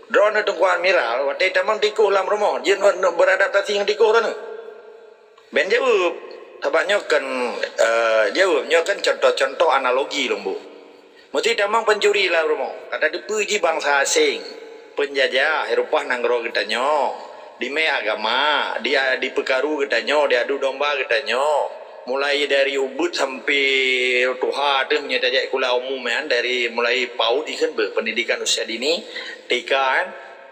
Drone tungku admiral, waktu tamang tikuh lam rumah, dia beradaptasi yang tikuh kan. Ben jawab, tabaknya kan jawabnya kan contoh-contoh analogi lombu. Mesti tamang pencuri lam rumah. Kata dipuji bangsa asing, penjajah Eropah nanggro getanya, di me agama, dia dipekaru getanya, dia adu domba getanya. mulai dari Ubud sampai Tuha tu menyedajak kuliah umum kan, dari mulai PAUD ikan pendidikan usia dini, TK kan,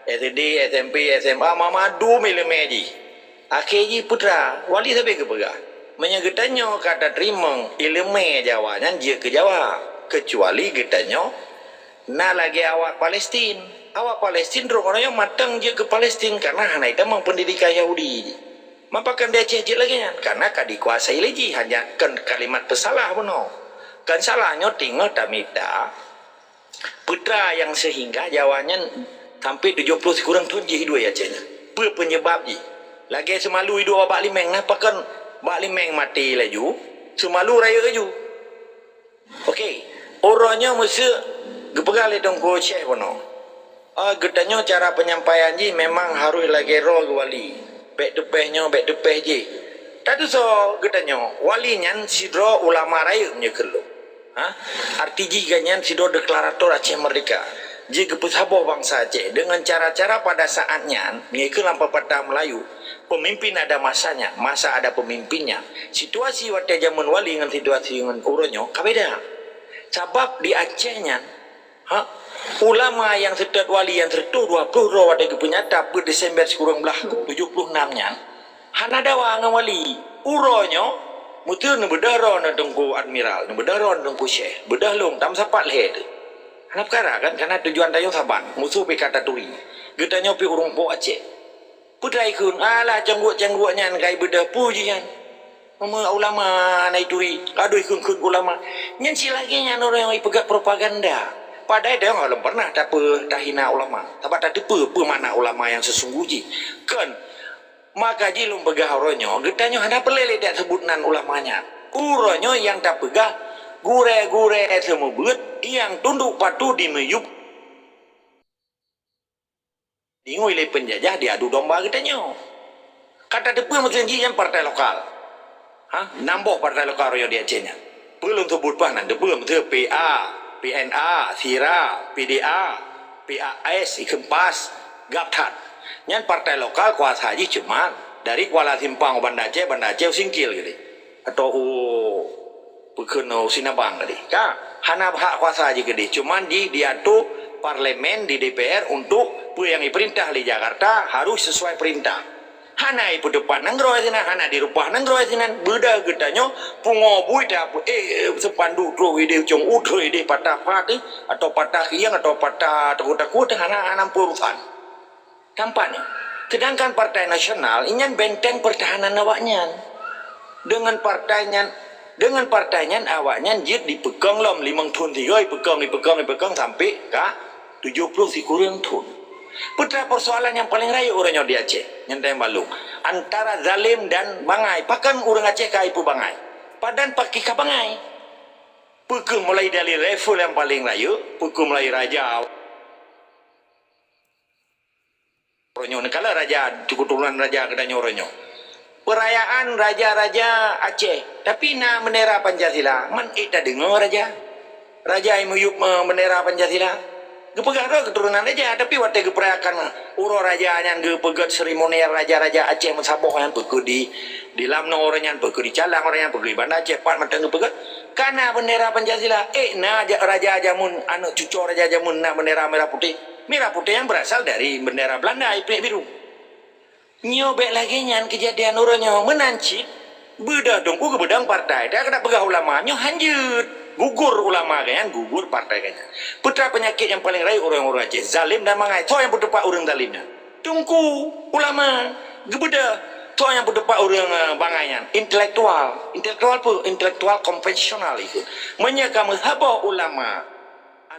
SD, SMP, SMA, mamadu milemeji. Akhirnya putra, wali sampai ke pegah. Menyegetanyo kata terima ilmu Jawa, dia ke Jawa. Kecuali getanyo, na lagi awak Palestin. Awak Palestin orang matang je ke Palestin karena hana itu memang pendidikan Yahudi. Mampakan dia cecik lagi kan, karena dikuasai lagi hanya kan kalimat pesalah benar. Kan salahnya tinggal tamita putra yang sehingga Jawanya sampai 70 kurang tu je hidup ya cina. Apa penyebab je? Lagi semalu hidup Bak Limeng, apa kan Bak Limeng mati laju, semalu raya laju. Okey, orangnya mesti gepegal itu ko Syekh benar. Getanya cara penyampaian je memang harus lagi roh wali. Baik depeh je. Tadi so getanya walinya sidro ulama raya punya keluk. Arti jiganya sidro deklarator Aceh Merdeka. Jika pesabah bangsa Aceh dengan cara-cara pada saatnya mereka lampau pada Melayu. Pemimpin ada masanya, masa ada pemimpinnya. Situasi waktu zaman wali dengan situasi dengan uronyo kabeda. Sebab di Acehnya ulama yang sedat wali yang sertu 20 roh waktu punya tapi Desember sekurang belah 76-nya hana dawa dengan wali uronyo mutu ne bedaro na dengku admiral ne bedaro na dengku syekh bedah long tam sapat leh hana perkara kan karena tujuan tayo saban musuh pe kata turi getanyo pe urung po Aceh putrai kun ala cengguak-cengguaknya kai bedah pujian mama ulama nai turi aduh kun ulama nyen silagi nyan orang yang pegat propaganda. Padahal dia belum pernah tak hina ulama. Tapi tak apa mana ulama yang sesungguhnya. Kan maka jilum pegah oronyo, getanya ada pelele tak sebutan ulamanya. Uronyo yang tak pegah gure-gure semua buat yang tunduk patuh di meyup. Ingui le penjajah diadu domba getanya. Kata depa mesti yang partai lokal. Nambah partai lokal royo di Acehnya. Belum sebut panan depa mesti PA PNA, SIRA, PDA, PAS, Ikempas, Gaptat. Yang partai lokal kuasa haji cuma dari Kuala Simpang, Banda Aceh singkil gitu. Atau Pekeno Sinabang gitu. Hana hak kuasa haji gede. Cuma diatur parlemen di DPR untuk yang diperintah di Jakarta harus sesuai perintah. Hana ibu depan nangroy sinan, hana di rumah nangroy sinan. Beda getanya pungobui dah sepandu tu ide cung udo ide patah pati atau patah kiang atau patah takut hana purusan. Tampaknya. Sedangkan Partai Nasional ini benteng pertahanan awaknya. Dengan partainya awaknya jid dipegang lom 5 tahun 3 dipegang sampai ke 70 kurang tahun. Putra persoalan yang paling raya orangnya di Aceh nyantai malu antara zalim dan bangai pakan orang Aceh ke ipu bangai padan pakai ke bangai pukul mulai dari level yang paling raya pukul mulai raja orangnya kalau raja keturunan raja kedanya orangnya perayaan raja-raja Aceh tapi nak bendera Pancasila man tak dengar raja yang meyup bendera Pancasila gepegang keturunan aja tapi waktu geperakan uro rajanya gepegat seremonial raja-raja Aceh mensaboh yang pergi di lamno orangnya pergi di calang orangnya pergi Banda Aceh pat matang gepegat karena bendera Pancasila raja jamun anak cucu raja jamun na bendera merah putih yang berasal dari bendera Belanda biru nyobek lagi nyan kejadian orangnya menancip bedah dongku ke bedang partai dia kena pegah ulamanya hanjut gugur ulama kan gugur partai kan putra penyakit yang paling raya orang-orang Aceh zalim dan mangai tu yang berdepak orang zalimnya tungku ulama gebeda tu yang berdepak orang bangainya intelektual konvensional itu menyakam mazhabah ulama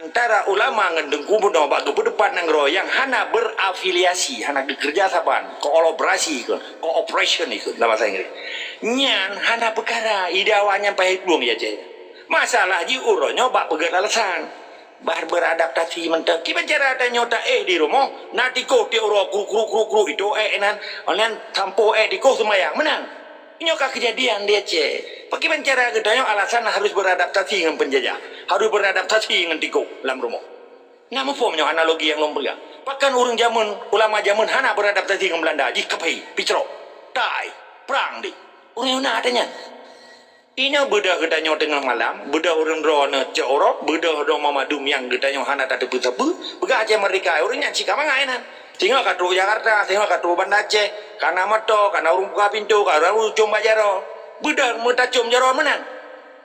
antara ulama ngendengku bodoh bak berdepan nangro yang hana berafiliasi hana bekerja saban kolaborasi cooperation itu dalam bahasa Inggris nyan hana perkara idawanya pahit belum ya Aceh masalah ji uronyo bak pegat alasan beradaptasi mentek kita cara ada nyota di rumah nanti kau ti uro kru itu nan online sampo di kau semayang menang ini kah kejadian dia pakai pencara gedanya alasan harus beradaptasi dengan penjajah harus beradaptasi dengan tiko dalam rumah nama formnya analogi yang lomba pakan urang jamun ulama jamun hana beradaptasi dengan Belanda ji kapai picro tai perang di orang yang adanya Ina bedah gedanya tengah malam, bedah orang drone ceorok, bedah do mamadum yang gedanya hana tak tepu-tepu, begah Aceh Merdeka, orangnya cika mangainan. Tengok kat Jakarta, tengok kat Banda Aceh, kana mato, kana urung buka pintu, kana urung cum bajaro. Bedah muta cum jaro menang.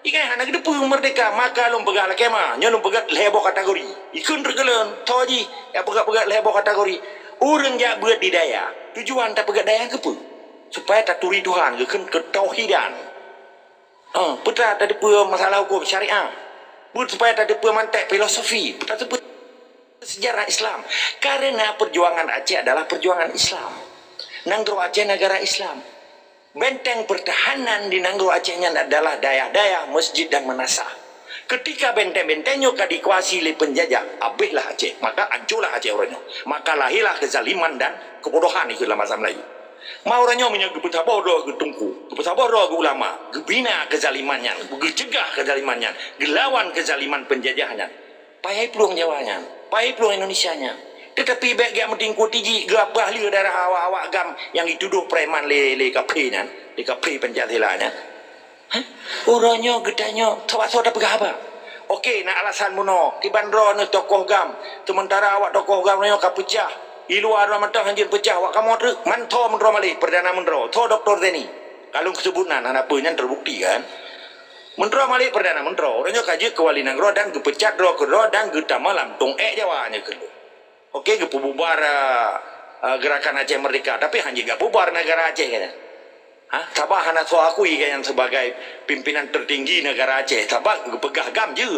Ikan hana gede pun merdeka, maka lum pegat kema, nyolum pegat lebo kategori. Ikun regelen, toji, ya pegat lebo kategori. Orang jak buat di daya, tujuan tak pegat daya ke pu? Supaya tak turi Tuhan, ke tauhidan. Putra tadi pun masalah hukum syariah. Supaya tadi pun mantek filosofi. Putra sebut sejarah Islam. Karena perjuangan Aceh adalah perjuangan Islam. Nanggro Aceh negara Islam. Benteng pertahanan di Nanggro Acehnya adalah daya-daya, masjid dan manasah. Ketika benteng-bentengnya dikuasai oleh penjajah, habislah Aceh. Maka hancurlah Aceh orangnya. Maka lahirlah kezaliman dan kebodohan itu dalam bahasa Melayu. Mauranya menyebut pecah bodoh ke tungku, pecah bodoh ke ulama, gebina kezalimannya, gecegah kezalimannya, gelawan kezaliman penjajahnya. Payah peluang Jawanya, payah peluang Indonesianya. Tetapi baik yang mentingku tiji gabah li darah awak-awak gam yang dituduh preman le kapri-nya, le kapri penjahilanya. Orangnya gedanya sawat-sawat apa apa. Okey, nak alasan muno, di bandro ni tokoh gam, sementara awak tokoh gam ni kapecah. Iluar ramadhan hanjir pecah wak kamu tu manto mentro malik perdana mentro to Dr. Zeni kalau kesebutan anak punya terbukti kan mentro malik perdana mentro orangnya kaji ke wali nangro dan kepecat ro ke ro dan kita malam tong jawanya ke lo. Okey ke bubar gerakan Aceh Merdeka tapi hanjir gak bubar negara Aceh kan. Sabah hana so akui kan sebagai pimpinan tertinggi negara Aceh sabah pegah gam je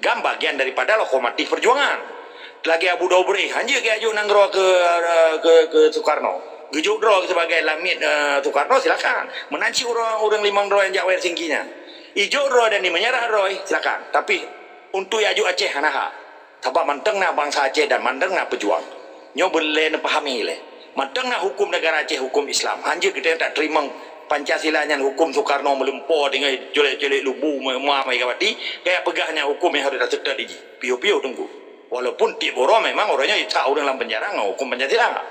gam bagian daripada lokomotif perjuangan. Lagi Abu Dobri, hanya ke nanggro ke Soekarno. Gejuk dro sebagai lamit Soekarno silakan. Menanci orang limang dro yang jakwer singkinya. Ijo dro dan menyerah dro silakan. Tapi untuk aju Aceh hanaha. Sebab manteng na bangsa Aceh dan manteng na pejuang. Nyo boleh pahami le. Manteng na hukum negara Aceh hukum Islam. Hanya kita tak terima Pancasila yang hukum Soekarno melempar dengan jelek-jelek lubu mai kawati. Kayak pegahnya hukum yang harus tak sedar lagi. Pio-pio tunggu. Walaupun tiap orang memang orangnya tak orang dalam penjara hukum Pancasila.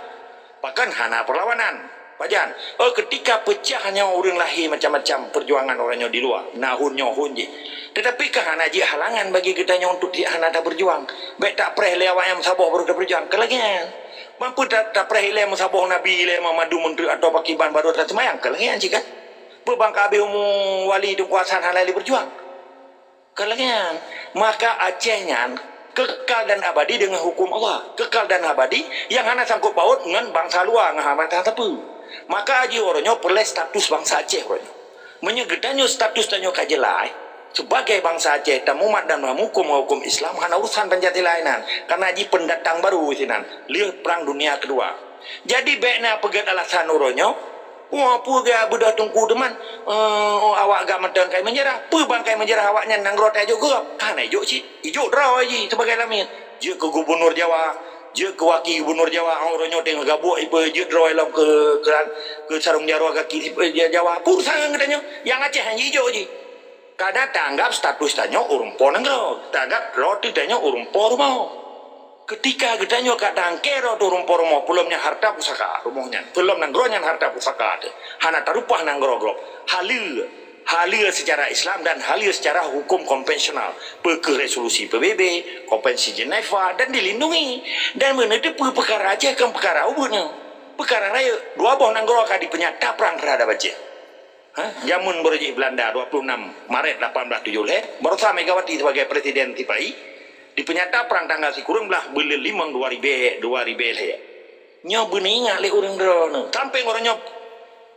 Bahkan hana perlawanan. Pajan. Ketika pecahnya orang lahir macam-macam perjuangan orangnya di luar. Nahunnya hunji. Tetapi hana je halangan bagi kitanya untuk hana tak berjuang. Baik tak preh lewat yang sabar baru tak berjuang. Kelagian. Mampu tak preh lewat sabar Nabi lewat madu menteri atau pakiban baru tak semayang. Kelagian sih kan. Berbangka abih umum wali itu kuasaan halal berjuang. Kelagian. Maka Acehnya kekal dan abadi dengan hukum Allah. Kekal dan abadi yang hanya sangkut paut dengan bangsa luar, dengan bangsa tepu. Maka aji orangnya perlu status bangsa Aceh orangnya. Menyegedannya status tanyo kajelai sebagai bangsa Aceh tamumat dan hukum Islam hanya urusan penjatilainan. Karena aji pendatang baru sinan. Lihat perang dunia kedua. Jadi baiknya pegat alasan orangnya. Wah, puga budak tungku teman. Awak gak mentang kai menyerah. Pu bangkai menyerah awaknya nanggro tak juga. Kan ijo sih. Ijo draw aja sebagai lamin. Je ke gubernur Jawa, je ke wakil gubernur Jawa orangnya tengah gabuk ipo je draw elam ke sarung Jawa kaki Jawa. Pu sangat katanya. Yang Aceh hanya ijo aja. Kada tanggap status tanya urung po nanggro. Tanggap roti tanya urung po rumah. Ketika gedanya kadang kero tu rumah belumnya harta pusaka rumahnya belum nanggronya harta pusaka ada hana tarupah nanggro halia secara Islam dan halia secara hukum konvensional ke resolusi PBB konvensi Geneva dan dilindungi dan menutup perkara aja ke perkara ubunnya perkara raya dua boh nanggro di penyata perang terhadap Aceh Jamun berji Belanda 26 Maret 1870 Berusaha Megawati sebagai presiden TPI di penyata perang tanggal si kurang belah beli limang 2000 le nyo beninga le urang drone sampai orangnya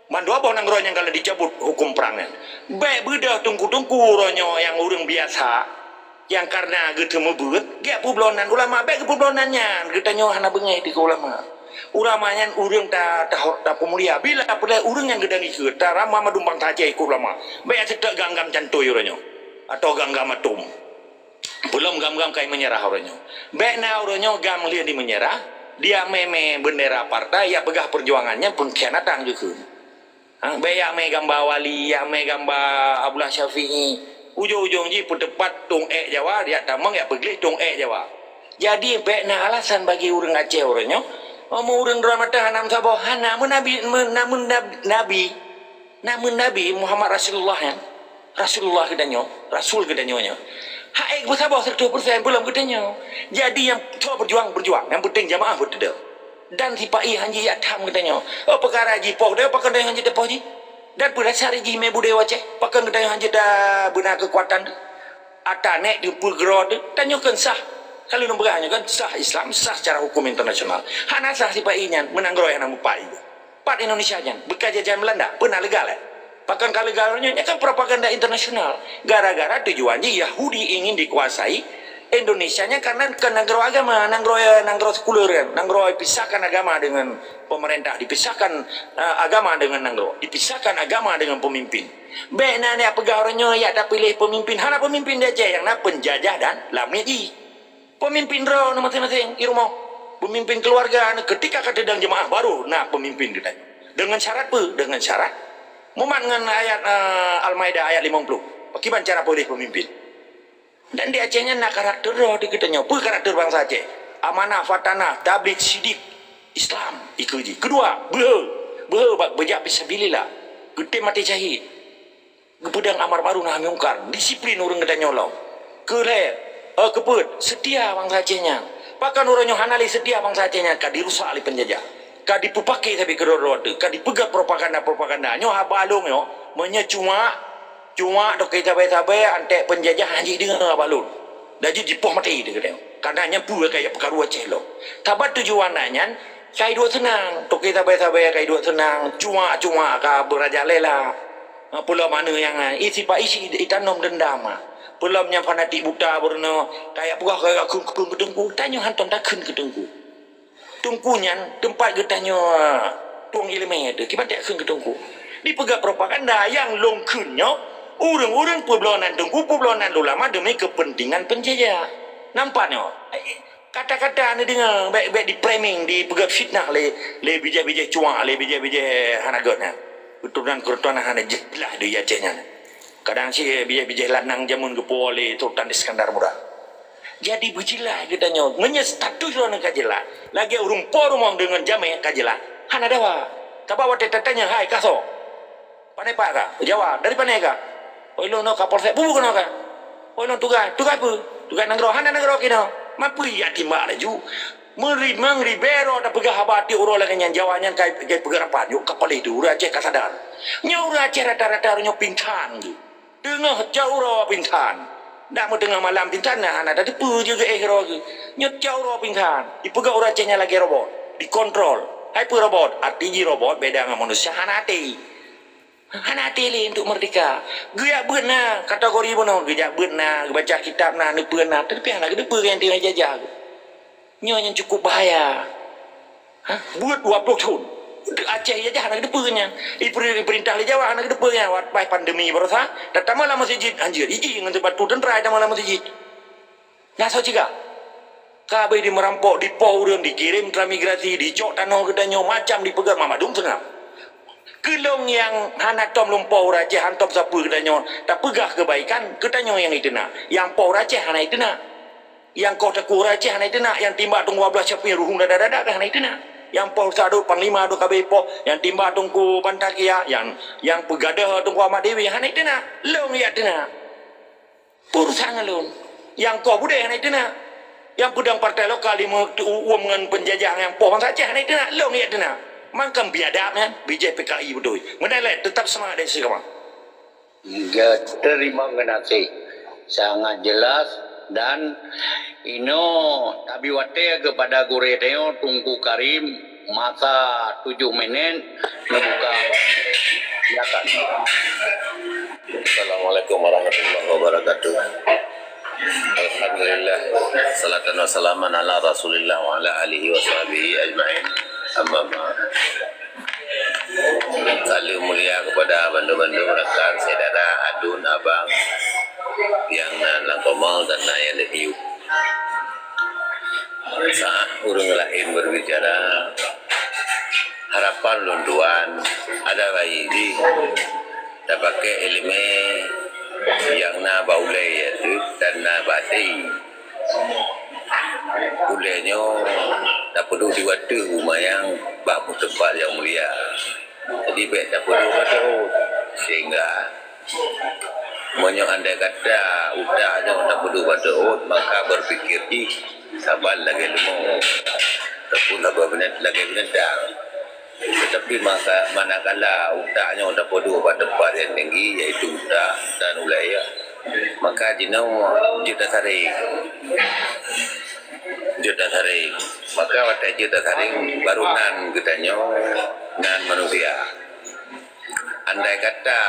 mandu apa nang yang kalau dicabut hukum perangnya baik bedah tungku-tungku orangnya yang urang biasa yang karena gitu mebut gak publonan ulama baik publonannya kita nyo hana bengeh di ulama ulamanya urang tak pemulia bila pada urang yang gedang ikut tak ramah madumbang saja ikut ulama baik cedak ganggam cantoy orangnya atau ganggam atom belum gam-gam kayak menyerah orangnya. Baiknya orangnya gam lihat di menyerah, dia meme bendera partai, ya pegah perjuangannya pun khianatan juga. Baik ya me gambar wali, ya me gambar Abdullah Syafi'i, ujung-ujung ji petepat tung Jawa, dia tamang ya pergi tung Jawa. Jadi baiknya alasan bagi orang Aceh orangnya, mau orang Ramadan hanam sabah, namun Nabi Muhammad Rasulullah yang Rasulullah katanya, Rasul katanya. Hak bersabar 100% belum katanya. Jadi yang coba berjuang, yang penting jamaah berteda. Dan si Pak I hanji ya tham katanya. Oh perkara haji poh dia pakai dengan hanji depoh ji. Dan berdasar haji me budaya waceh, pakai dengan hanji dah benar kekuatan. Atane di pulgro tu tanyakan sah. Kalau nombor kan sah Islam, sah secara hukum internasional. Hana sah si Pak I nya menang groy yang Pak I. Part Indonesia nya berkajajan Belanda pernah legal Bahkan kalau legalnya kan propaganda internasional. Gara-gara tujuannya Yahudi ingin dikuasai Indonesianya karena negro agama, negro sekuler kan, negro pisahkan agama dengan pemerintah, dipisahkan agama dengan negro, dipisahkan agama dengan pemimpin. Bena ni apa gaornya ya tak pilih pemimpin, hana pemimpin dia je yang nak penjajah dan lamni. Pemimpin ro masing-masing di rumah, pemimpin keluarga ketika kadang jemaah baru nak pemimpin kita. Dengan syarat apa? Dengan syarat Muhammad dengan ayat Al-Maidah ayat 50. Bagaimana cara pilih pemimpin? Dan di Acehnya nak karakter roh di kitanya. Apa karakter bangsa Aceh? Amanah, fatanah, tabligh, sidik, Islam, ikuji. Kedua, bak bejak fisabilillah. Gede mati syahid. Gepedang amar ma'ruf nahi mungkar. Disiplin orang kitanya lo. Keput, setia bangsa Acehnya. Bahkan orangnya hanali setia bangsa Acehnya. Kadirusak oleh penjajah. Kadi pupakai tapi kerod kadi pegat propaganda nyo habalung yo menye cuma dok kita bae antek penjajah haji dengan habalung daji jipoh mati de kadang karena pu kayak perkara Aceh lo tabat tujuannya kai dua senang dok kita bae kai dua senang cuma ka beraja lela pulau mana yang isi itanam dendam pulau yang fanatik buta berno kayak pugah kayak kun ketengku tanya hanton tak kun ketengku tungkunya tempat getahnya tuang ilmu itu kita tak ke tungku dipegang propaganda yang longkunnya orang-orang pebelanan tungku pebelanan ulama demi kepentingan penjajah nampaknya kata-kata ni dengar baik-baik di framing dipegang fitnah le bijak-bijak cuak le bijak-bijak hanagotnya keturunan hana jelah dia Acehnya kadang si bijak-bijak lanang jamun gepo le Sultan Iskandar Muda. Jadi berjilah katanya, status orang kajilah. Lagi urung rumah dengan jamai kajilah. Hana dawa. Tapi waktu tanya, hai kaso. Panai pak kah? Jawab, dari panai kah? Oh ilo no kapal saya, bubu kena kah? Oh ilo tugas apa? Tugas nangro, hana nangro kena. Mampu ya timbal laju. Mengribero ada pegah habati urol lagi yang jawanya kayak pegah apa? Yuk kapal itu urang Aceh kasadar. Nyurang Aceh rata-rata orangnya pingsan. Dengar jauh orang pingsan. Dak mau tengah malam pingsan nah anak tadi pu juga rogi nyut jauh ro pingsan dipegang orang Acehnya lagi robot dikontrol hai pu robot artinya robot beda dengan manusia hanati le untuk merdeka geyak benar kategori benar geyak benar baca kitab nah ni benar tapi anak gede pu yang tinggal jajah nyonya cukup bahaya buat 20 tahun Aceh aja anak depannya perintah le Jawa anak depannya waktu pandemi baru sah datang malam masjid anjir dengan tempat tu dan rai datang malam masjid ngaso juga kabeh di merampok di orang dikirim transmigrasi dicok tanah kedanyo macam dipegang mamadung tengah kelong yang hana tom lumpau Aceh hantom sapu kedanyo tak pegah kebaikan kedanyo yang itu nak yang pau Aceh hana itu nak yang kota ku Aceh hana itu nak yang timba tunggu 12 siapa ruhung dada-dada hana itu nak yang pol sadu panglima adu kabepo yang timba tungku Bantakia yang pegadah tungku Ahmad Dewi hana itu nak long ya dena urusan long yang kau budaya hana itu nak yang pedang partai lokal di uang dengan penjajah yang pohon saja hana itu nak long ya dena mangkam biadab kan BJ PKI betul menilai tetap semangat dari sekarang terima kasih sangat jelas dan ino tabiwate kepada gureteo tungku Karim masa 7 menit membuka silakan. Assalamualaikum warahmatullahi wabarakatuh. Alhamdulillah salatan wassalaman ala Rasulillah wa ala alihi wa sahbihi ajma'in. Amma ba'd. Kali mulia kepada bandu-bandu rekan saudara adun abang yang langkomal dan yang lebih saat urung lain berbicara harapan lunduan ada bayi di tak pakai ilmu yang na baulai yaitu dan na bati ulenya tak perlu diwatu rumah yang bahu tempat yang mulia jadi baik tak perlu kata sehingga Monyo andai kata udahnya tak perlu pada maka berpikir sabar lagi lemu ataupun lagi benedang. Tetapi maka manakala udahnya tak perlu pada tempat yang tinggi iaitu udah dan wilayah, maka jinau juta saring maka wadah juta saring barunan kitanya dengan manusia. Andai kata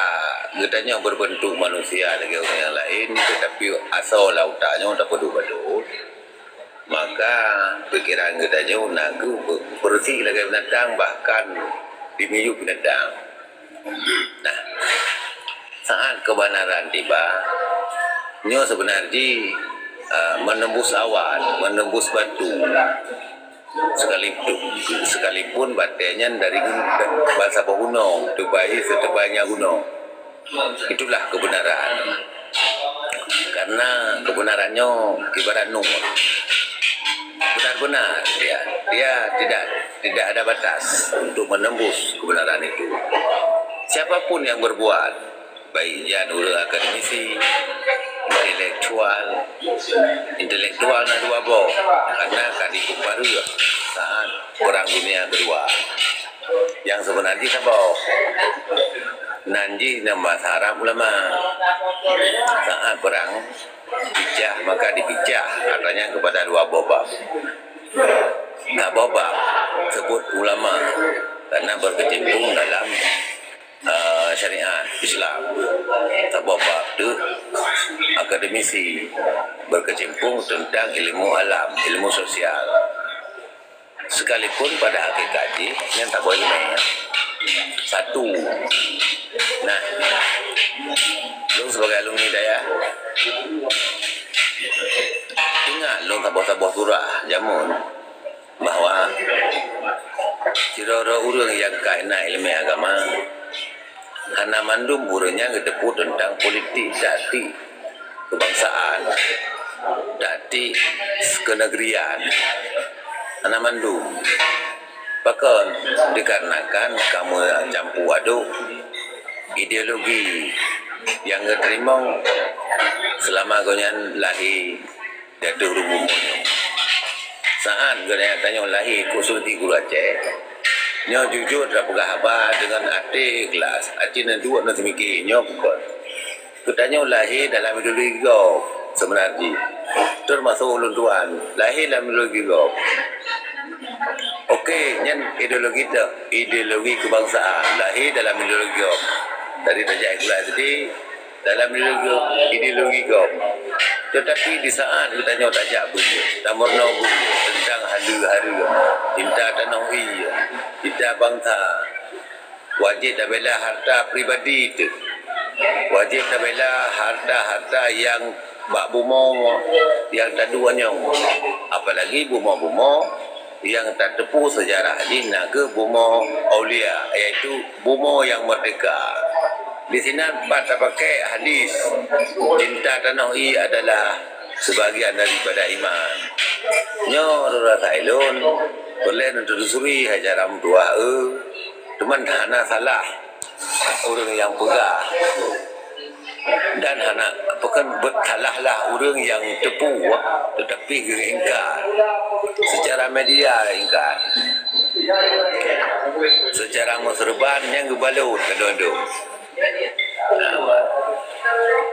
kitanya berbentuk manusia lagi orang yang lain, tetapi asal lautannya tak pedul-pedul, maka pikiran kitanya nagu bersih lagi binatang, bahkan dimiyuk binatang. Nah, saat kebenaran tiba, nyo sebenarnya menembus awan, menembus batu, sekalipun batenya dari bahasa gunung, tebai setebalnya gunung. Itulah kebenaran. Karena kebenarannya ibarat nur. Benar-benar dia tidak ada batas untuk menembus kebenaran itu. Siapapun yang berbuat, baik dia nurul akademisi, intelektual na dua bo, karena kadi baru ya saat perang dunia kedua yang sebenarnya sabau nanti nama Arab ulama saat perang pijah maka dipijah katanya kepada dua bobab. Nah bobab sebut ulama karena berkecimpung dalam syariat Islam. Bobab itu akademisi berkecimpung tentang ilmu alam, ilmu sosial. Sekalipun pada hakikatnya yang tak boleh main satu. Nah, lu sebagai alumni daya ingat lu tabah-tabah surah jamun bahwa ciroro urang yang kaina ilmu agama hana mandum urangnya ngedepu tentang politik dati kebangsaan, dati kenegerian. Hana mandum bahkan dikarenakan kamu campur aduk ideologi yang diterima selama gonyan lahir datu rumumnya. Saat gonyan tanya lahir khusus di Guru Aceh, nyo jujur dah pegah abah dengan adik kelas, aci dan dua nanti mikir nyo bukan. Katanya lahir dalam ideologi gop sebenarnya, termasuk ulun tuan lahir dalam ideologi gop. Okey, nyen ideologi kebangsaan lahir dalam ideologi gop. Dari Raja Ikhlas tadi dalam ideologi gop. Tetapi di saat kita nyok tajak bunyi, tamurno bunyi tentang halu-halu, cinta tanah iya, cinta bangsa, wajib tak bela harta pribadi itu, wajib tak bela harta-harta yang bak bumo yang tak duanya, apalagi bumo-bumo yang tak tepu sejarah di naga bumo aulia, iaitu bumo yang merdeka. Di sini pada pakai hadis cinta tanah i adalah sebagian daripada iman. Nyo rura Thailand boleh nentusuri hajaram dua cuman hana salah orang yang pegah dan hana bukan bersalahlah orang yang tepu tetapi ingkar secara media ingkar secara musreban yang gebalut kedondong.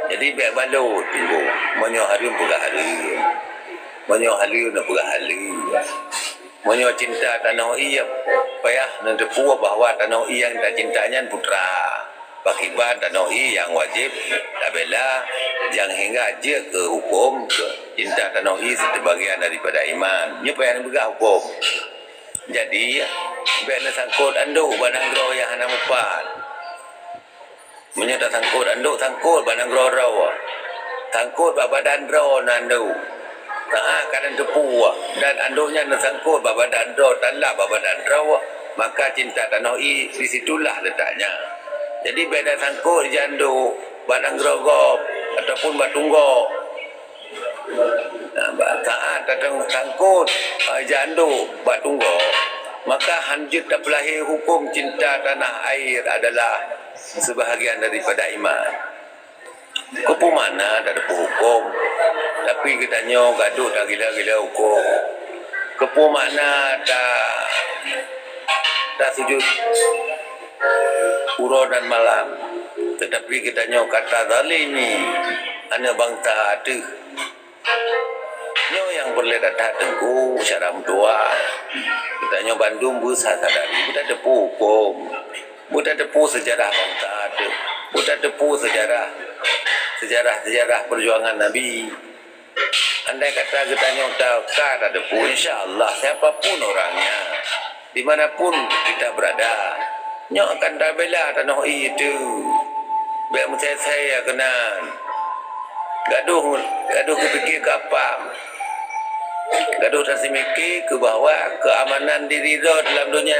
Jadi biar balut tunggu monyo hari pegah hari monyo hari nak pegah hari monyo cinta tanah iya payah nanti puas bahwa tanah iya yang tak cintanya putra pakibat tanah iya yang wajib tak bela yang hingga aja ke hukum ke cinta tanah iya sebagian daripada iman nya payah pegah hukum jadi biar sangkut ando badang gro yang hana mupat menyata sangkut anduk sangkut badang raw sangkut badan raw nandu kadang tepu dan anduknya sangkut badan raw tanlah badan raw maka cinta tanah i di situlah letaknya. Jadi beda sangkut jandu badang grogop ataupun batunggo saat datang sangkut jandu batunggo maka hanjut tak pelahir hukum cinta tanah air adalah sebahagian daripada iman. Kepu mana tak ada hukum. Tapi kita nyo gaduh tak gila-gila hukum. Kepu mana tak sujud uro dan malam. Tetapi kita nyo kata zalimi ana bangsa ada. Nyo yang boleh datang tengku secara tua. Kita nyo Bandung berusaha sadari. Kita tepu hukum. Kita tepu sejarah bangsa ada. Kita tepu sejarah perjuangan Nabi. Andai kata kita nyo tak ada tepu, insya-Allah siapapun orangnya, dimanapun kita berada, nyo akan bela tanah itu. Biar macam saya kena gaduh kepikir ke apa? Gaduh tersimiki ke bahwa keamanan diri dalam dunia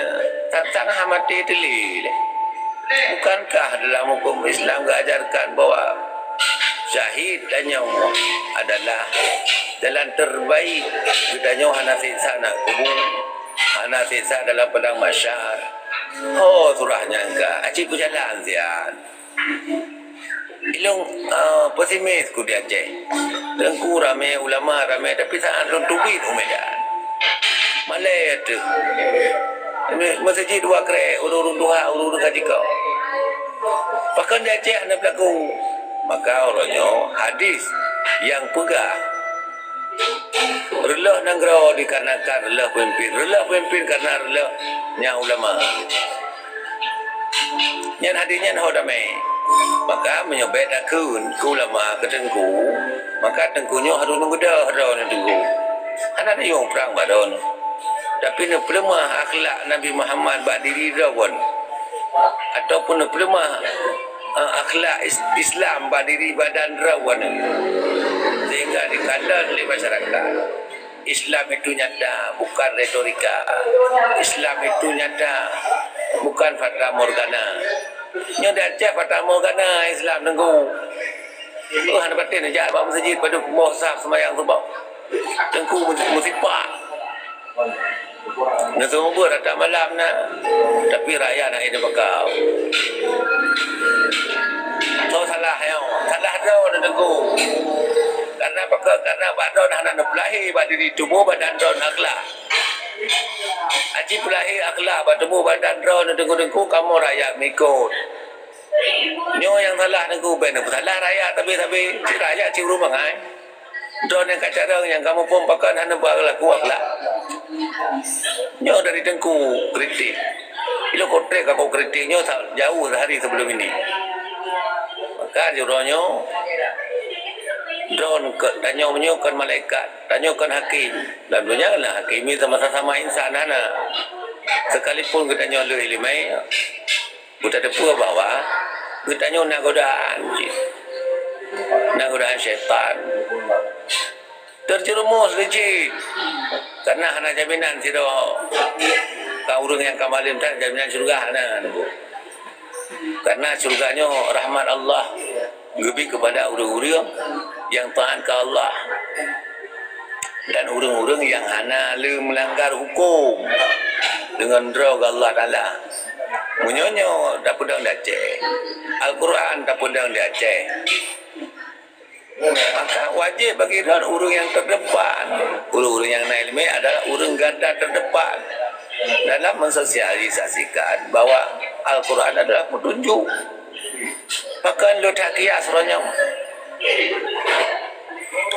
tak mati telil. Bukankah dalam hukum Islam diajarkan bahwa syahid dan nyawa adalah jalan terbaik kita nyawa hana siksa nak kubur, hana siksa dalam padang mahsyar. Oh surahnya enggak, acik berjalan sian. Ilung pesimis ku dia Aceh. Tengku ramai ulama ramai tapi saat tumbit umedan. Malay tu. Ini masjid dua kre, urun kaji kau. Bahkan dia Aceh anda berlaku. Maka orangnya hadis yang pegang relah nanggara dikarenakan relah pemimpin karena relahnya ulama. Yang hadisnya hau damai. Maka menyebut akun ke ulama ke tengku. Maka tengkunya harus nunggu dah tengku. Kan ada yang perang badon. Tapi nak pelemah akhlak Nabi Muhammad berdiri rawan. Ataupun nak pelemah akhlak Islam berdiri badan rawan. Sehingga dikandang oleh masyarakat. Islam itu nyata, bukan retorika. Islam itu nyata, bukan fata morgana. Nyo dah cak fata morgana Islam nenggu. Oh hana batin aja bawa masjid pada mohsab sembahyang sebab. Tengku musibah. Nak semua datang malam nak. Tapi rakyat nak ini bakal. So salah yo. Salah dah nak tengku. Karena bakal karena badan hana nak lahir berdiri tubuh badan don akhlak. Aji pulahi akhlak bertemu badan drone dengku-dengku kamu rakyat mengikut. Nyo yang salah dengku ben salah rakyat tapi si rakyat ci rumah ai. Drone yang kacarang yang kamu pun pakai hana berlaku akhlak. Nyo dari dengku kritik. Ilo kotrek aku kritiknya jauh hari sebelum ini. Maka juronyo drone tanyo menyukan malaikat, tanyokan hakim. Dan dunia lah hakim itu sama-sama insan hana. Sekalipun kita nyolo ilimai, kita tepu bahwa kita nyo nak godaan syaitan. Terjerumus licik. Karena hana jaminan siro. Kau urang yang kamalim tak jaminan surga hana. Karena surganya rahmat Allah lebih kepada urang-urang yang taat ke Allah dan urang-urang yang hana melanggar hukum dengan drog Allah Ta'ala. Munyonyo tak pedang di Aceh, Al-Quran tak pedang di Aceh. Maka wajib bagi urang yang terdepan, urang yang naik ilmu adalah urang garda terdepan dalam mensosialisasikan bahwa Al-Quran adalah petunjuk. Bahkan lo tak kias orangnya.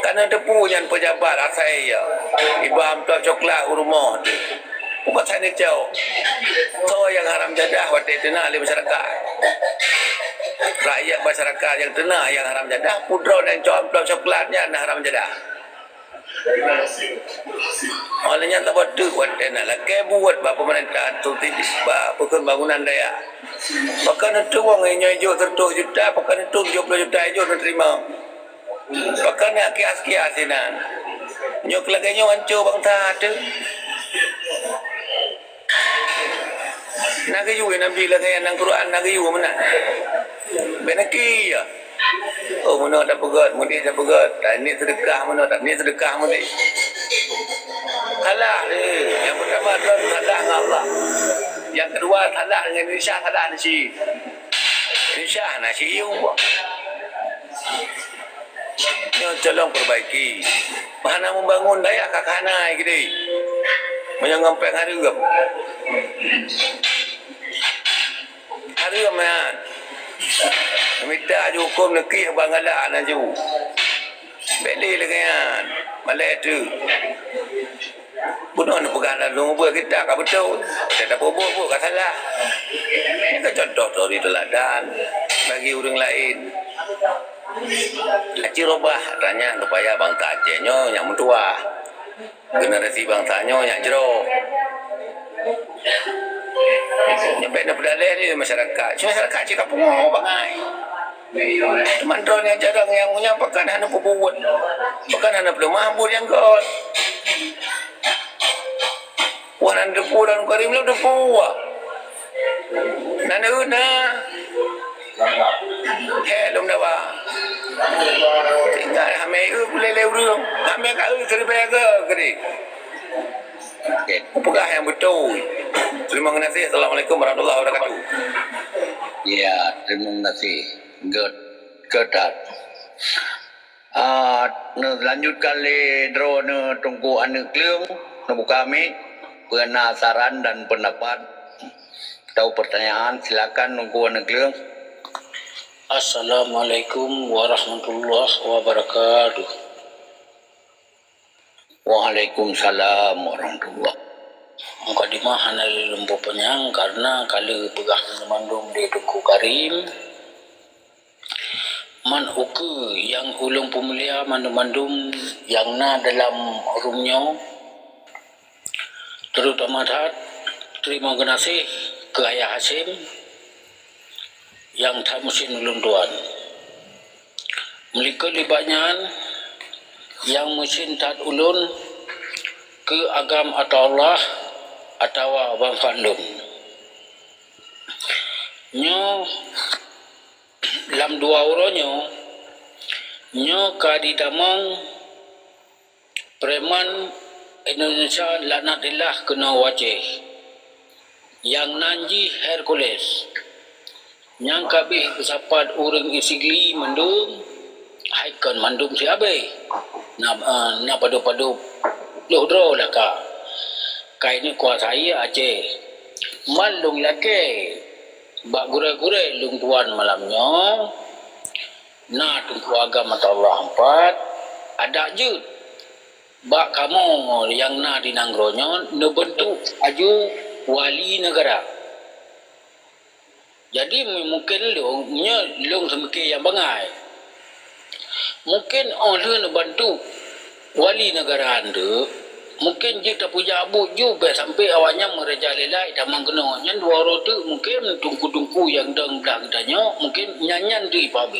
Karena depu yang pejabat saya ibu amtal coklat rumah tu. Ubat saya ni jauh. So yang haram jadah waktu tenang oleh masyarakat. Rakyat masyarakat yang tenang yang haram jadah. Pudra dan amtal coklatnya yang haram jadah. Olehnya tak buat tu buat tenang lah. Kaya buat bapa pemerintah tu bapa bangunan daya. Bahkan itu orang yang hijau 100 juta, bahkan itu 70 juta hijau nak terima. Bahkan nak kias-kias sinan. Nyok laganya hancur bangsa tu. Nak kayu Nabi lagi yang Quran nak kayu mana? Benaki ya. Oh mana tak pegat, mudi tak pegat. Ni sedekah mana tak ni sedekah mudi. Salah ni. Yang pertama adalah salah dengan Allah. Yang kedua salah dengan Indonesia, salah nasi. Indonesia nasi yung. Nyo tolong perbaiki. Mana membangun daya kakanai gini. Menyangampeng hari gam. Hari gam ya. Minta aju hukum negeri Bangala aju. Beli lagi kan. Malai tu. Bunuh nak pegang lalu buat kita kan betul. Kita tak buat kan salah. Ini kan contoh dari teladan bagi orang lain. Acik robah tanya supaya bangsa Acehnya yang mentua. Generasi bangsanya yang jero. Nyampe nak berdalih ni masyarakat. Masyarakat cakap punggung bangai. Teman drone yang jarang yang menyampaikan hanya perbuat. Bukan hanya belum mampu yang god. Wanan depu dan karim lu depu. Nana una. Helum dawa. Tinggal hame boleh lewat. Hame kat terbaga kini. Apakah yang betul? Terima kasih. Assalamualaikum warahmatullahi wabarakatuh. Ya, terima kasih. Good. Lanjut kali drone tunggu anak keling, buka mic, penasaran dan pendapat. Tahu pertanyaan, silakan nunggu anak keling. Assalamualaikum warahmatullahi wabarakatuh. Waalaikumsalam warahmatullahi. Muka di mana lembu penyang karena kali pegah mandum di Tengku Karim. Man uke yang ulung pemulia mandum-mandum yang na dalam rumnya. Terutama tat terima kasih ke Ayah Hasim yang tak mesin ulun tuan. Mereka libatnya yang mesin tat ulun ke agam atau Allah atau Abang Fadlun. Nyo dalam dua orangnya nyo kadi tamang preman Indonesia laknatillah kena wajih yang nanji Hercules yang kabih kesapat orang isigli mandum haikan mandum si abe na padu-padu lohdro lah ka kai ni kuasai Aceh malung lake bak gure-gure lung tuan malamnya na tunggu agama Allah 4 ada je bak kamu yang na di nanggronya nebentuk aju wali negara. Jadi mungkin lung semeki yang bangai mungkin oleh bantu wali negara anda mungkin jika punya abu juga sampai awaknya merajalela dan mengkenanya dua roda mungkin tungku-tungku yang dang belang tanya mungkin nyanyan di pabi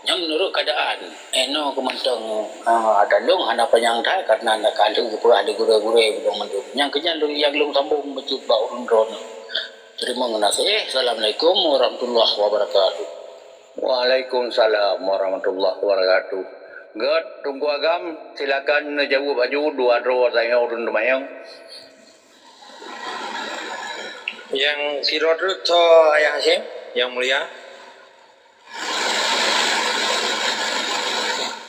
yang menurut keadaan eno kemantang ada long hana penyang dah karena nak kalu ke ada gure-gure belum mendung yang kenyan yang long sambung becut ba urun drone. Terima kasih. Assalamualaikum warahmatullahi wabarakatuh. Waalaikumsalam warahmatullahi wabarakatuh. God, tunggu agam, silakan jawab baju dua draw saya urun lumayan. Yang si Rodrut to Ayah Hasim yang mulia.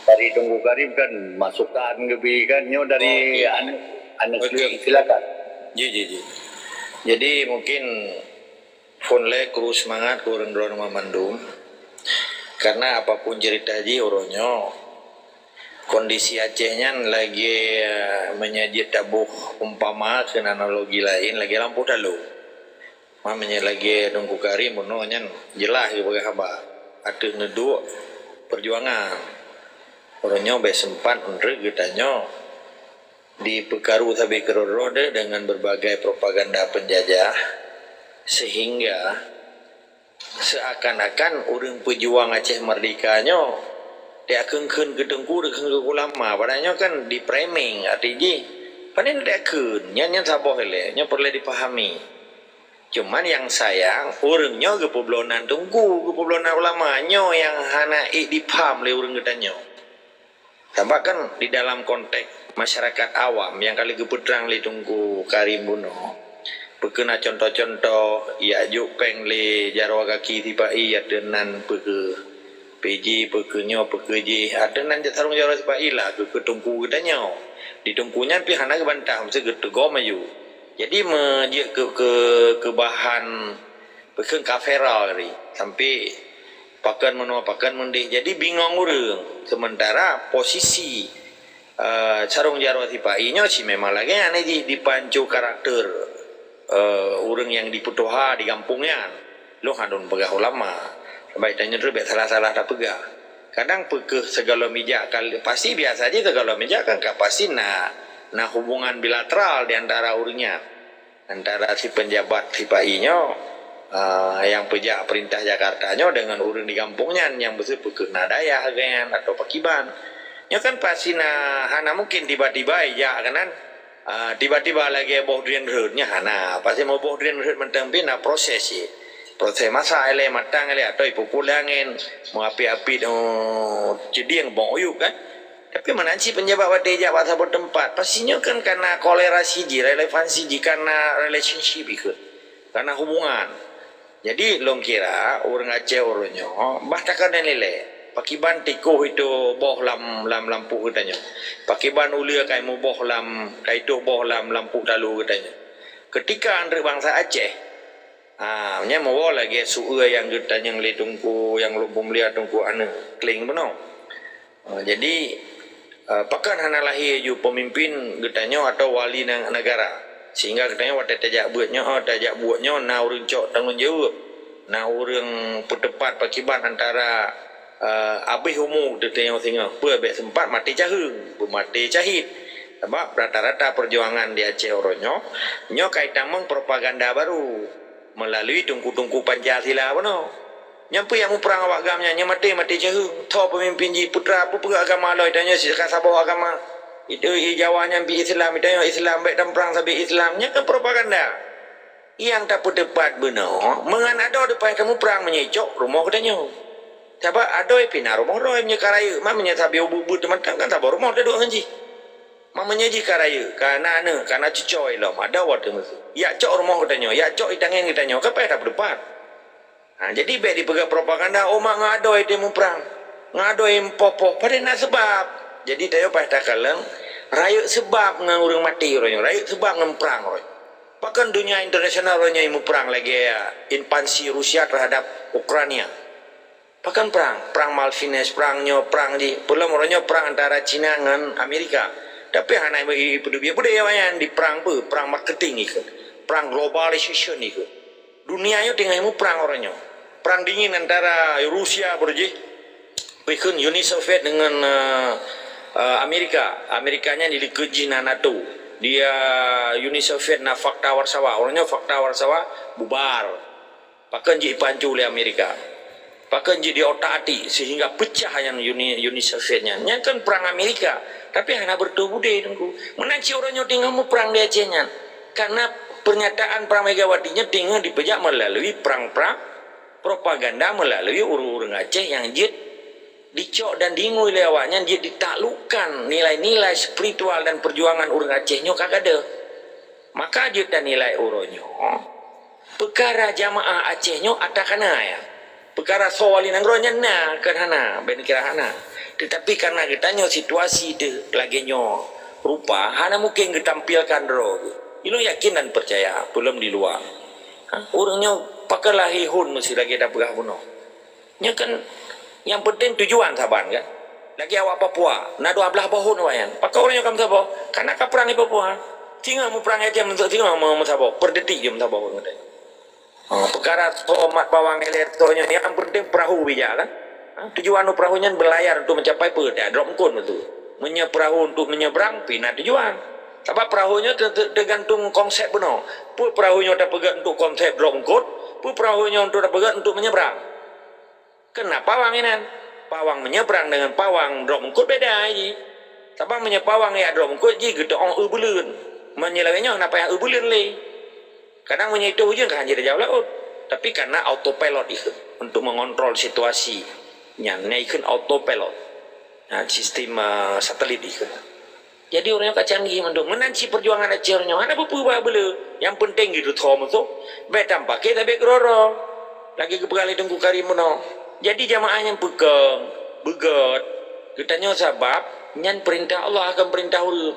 Dari tunggu Karim kan masukan kebijakannya dari anak Okay. silakan. Ji. Jadi mungkin phone le kru semangat kurang drone Mamandum. Karena apapun cerita ji oronyo kondisi Acehnya lagi menyaji tabuh umpama ke analogi lain lagi lampu dalu. Mamanya lagi Tengku Karim mononya jelas bagi haba. Ada nedu perjuangan. Oronyo be sempat untuk kitanya di pekaru tabi kerode dengan berbagai propaganda penjajah sehingga seakan-akan orang pejuang Aceh merdekanya dia kengken ke Tengku ke ulama padahal kan di framing artinya panen dia ken nyan saboh le nya perlu dipahami cuman yang sayang orangnya ke poblonan Tengku ke poblonan ulamanya yang hana dipaham le orang katanya tambah kan di dalam konteks masyarakat awam yang kali keputrang le Tengku Karim buno pekena contoh-contoh ya juk peng le jarwa kaki tiba iya denan peke PJ pekenyo pekerja ada nanti tarung jara sebab ilah ke tungku katanya di tungkunya pi hana ke bantah mesti ke tegom ayu jadi menje ke bahan peken kafera ri sampai pakan menua pakan mendih jadi bingung urang sementara posisi sarung jara tipai nyo si memang lagi aneh di pancu karakter urang yang diputuha di kampungnya lo handun pegah ulama baik tanya dulu salah-salah tak pegah kadang pekeh segala mijak kali pasti biasa aja segala mijak kan pasti nah hubungan bilateral di antara urnya antara si penjabat si painya yang pejak perintah Jakartanya dengan urang di kampungnya yang besar pekeh nadaya kan atau pakiban nya kan pasti hana mungkin tiba-tiba ya kanan tiba-tiba lagi boh drian reutnya hana pasti mau boh drian reut mentempi na proses sih proses masa ele matang ele atau ipu pulangin mau api-api jadi yang bong uyuk kan tapi menanci penjabat wadah bahasa bertempat pastinya kan karena kolera siji relevansi ji karena relationship ikut karena hubungan jadi long kira orang Aceh orangnya bahkan nilai pakiban tikuh itu boh lampu katanya pakiban ulia kai mu boh kaitu boh lampu dalu katanya ketika andre bangsa Aceh nya mau lagi suua yang kita yang tungku yang lumpum lihat tungku anu kling beno jadi pakan hana lahir ju pemimpin getanya atau wali negara sehingga getanya wadah tajak buatnya na urang cok tanggung jawab na urang petepat pakiban antara abih umur detanya singa pe sempat mati cahung mati cahit sebab rata-rata perjuangan di Aceh oronyo nyo kaitan propaganda baru melalui tungku-tungku Pancasila beno nyampe yang perang awak agamanya mati jauh tho pemimpin ji putra apa pegak agama lo tanya si kasabah agama itu Jawanya bi Islam tanya Islam baik dan perang sabi Islamnya kan propaganda yang tak berdebat beno mengan ada depan kamu perang menyecok rumah katanya sebab ada pina rumah roh menyekarai mamanya sabi ubu teman kan sabar rumah ada dua ngaji mamanya ji karaya karena cucoy lo ada waktu itu ya cok rumah katanya ya cok itangin katanya apa tak berdebat jadi baik dipegang propaganda mak ngadoi demo perang ngadoi popo pada nak sebab jadi tayo pada kaleng rayu sebab ngurang mati orangnya rayu sebab ngemperang orang bahkan dunia internasional orangnya imu perang lagi ya invasi Rusia terhadap Ukraina bahkan perang Malvinas perang di belum orangnya perang antara Cina dengan Amerika tapi hana peduli budaya di perang marketing itu perang globalization itu dunianya tinggal mu perang orangnya perang dingin antara Rusia berje bikin Uni Soviet dengan Amerikanya dilikeji na NATO dia Uni Soviet na fakta Warsawa orangnya fakta Warsawa bubar bahkan ji pancu oleh Amerika bahkan jadi otak-atik sehingga pecah yang Uni Sovietnya nya kan perang Amerika tapi hanya bertubuh deh tunggu menanci orangnya tinggal mu perang di Acehnya karena pernyataan perang Megawatinya tinggal dipejak melalui perang-perang propaganda melalui urang Aceh yang dia dicok dan dingui lewatnya dia ditaklukkan nilai-nilai spiritual dan perjuangan urang Acehnya kagak ada maka dia dan nilai uronyo perkara jamaah Acehnya atakana ya perkara soalin angronya kerana ben kira hana tetapi karena kitanya situasi de laginya rupa hana mungkin ditampilkan ro ini yakin dan percaya belum di luar orangnya pakai lahihun mesti lagi ada pegah bunuh nya kan yang penting tujuan saban kan lagi awak Papua na dua belah bahun wayan pakai orangnya kamu sabo karena perang di Papua tinggal mu perang aja mentok tinggal mau sabo per detik je sabo katanya perkara tomat bawang elektronya yang penting perahu bijak kan tujuan perahunya berlayar untuk mencapai pada drop kun itu perahu untuk menyeberang pina tujuan sebab perahunya tergantung konsep benar perahunya tak pegang untuk konsep drop kun perahunya untuk tak pegang untuk menyeberang kenapa pawang ini pawang menyeberang dengan pawang drop kun beda aja sebab menyepawang ya drop kun ji gitu orang ubulun menyelawenya kenapa yang ubulun le kadang itu hujan kan jadi jauh laut tapi karena autopilot itu untuk mengontrol situasi naikkan autopilot sistem satelit itu jadi orangnya canggih mendung menanci perjuangan Acehnya ada apa belu yang penting gitu thom itu betam pakai tapi groro lagi kebegali tunggu karimuno Jadi jamaahnya pegang, begot. Katanya sebab nyan perintah Allah akan perintah ulun.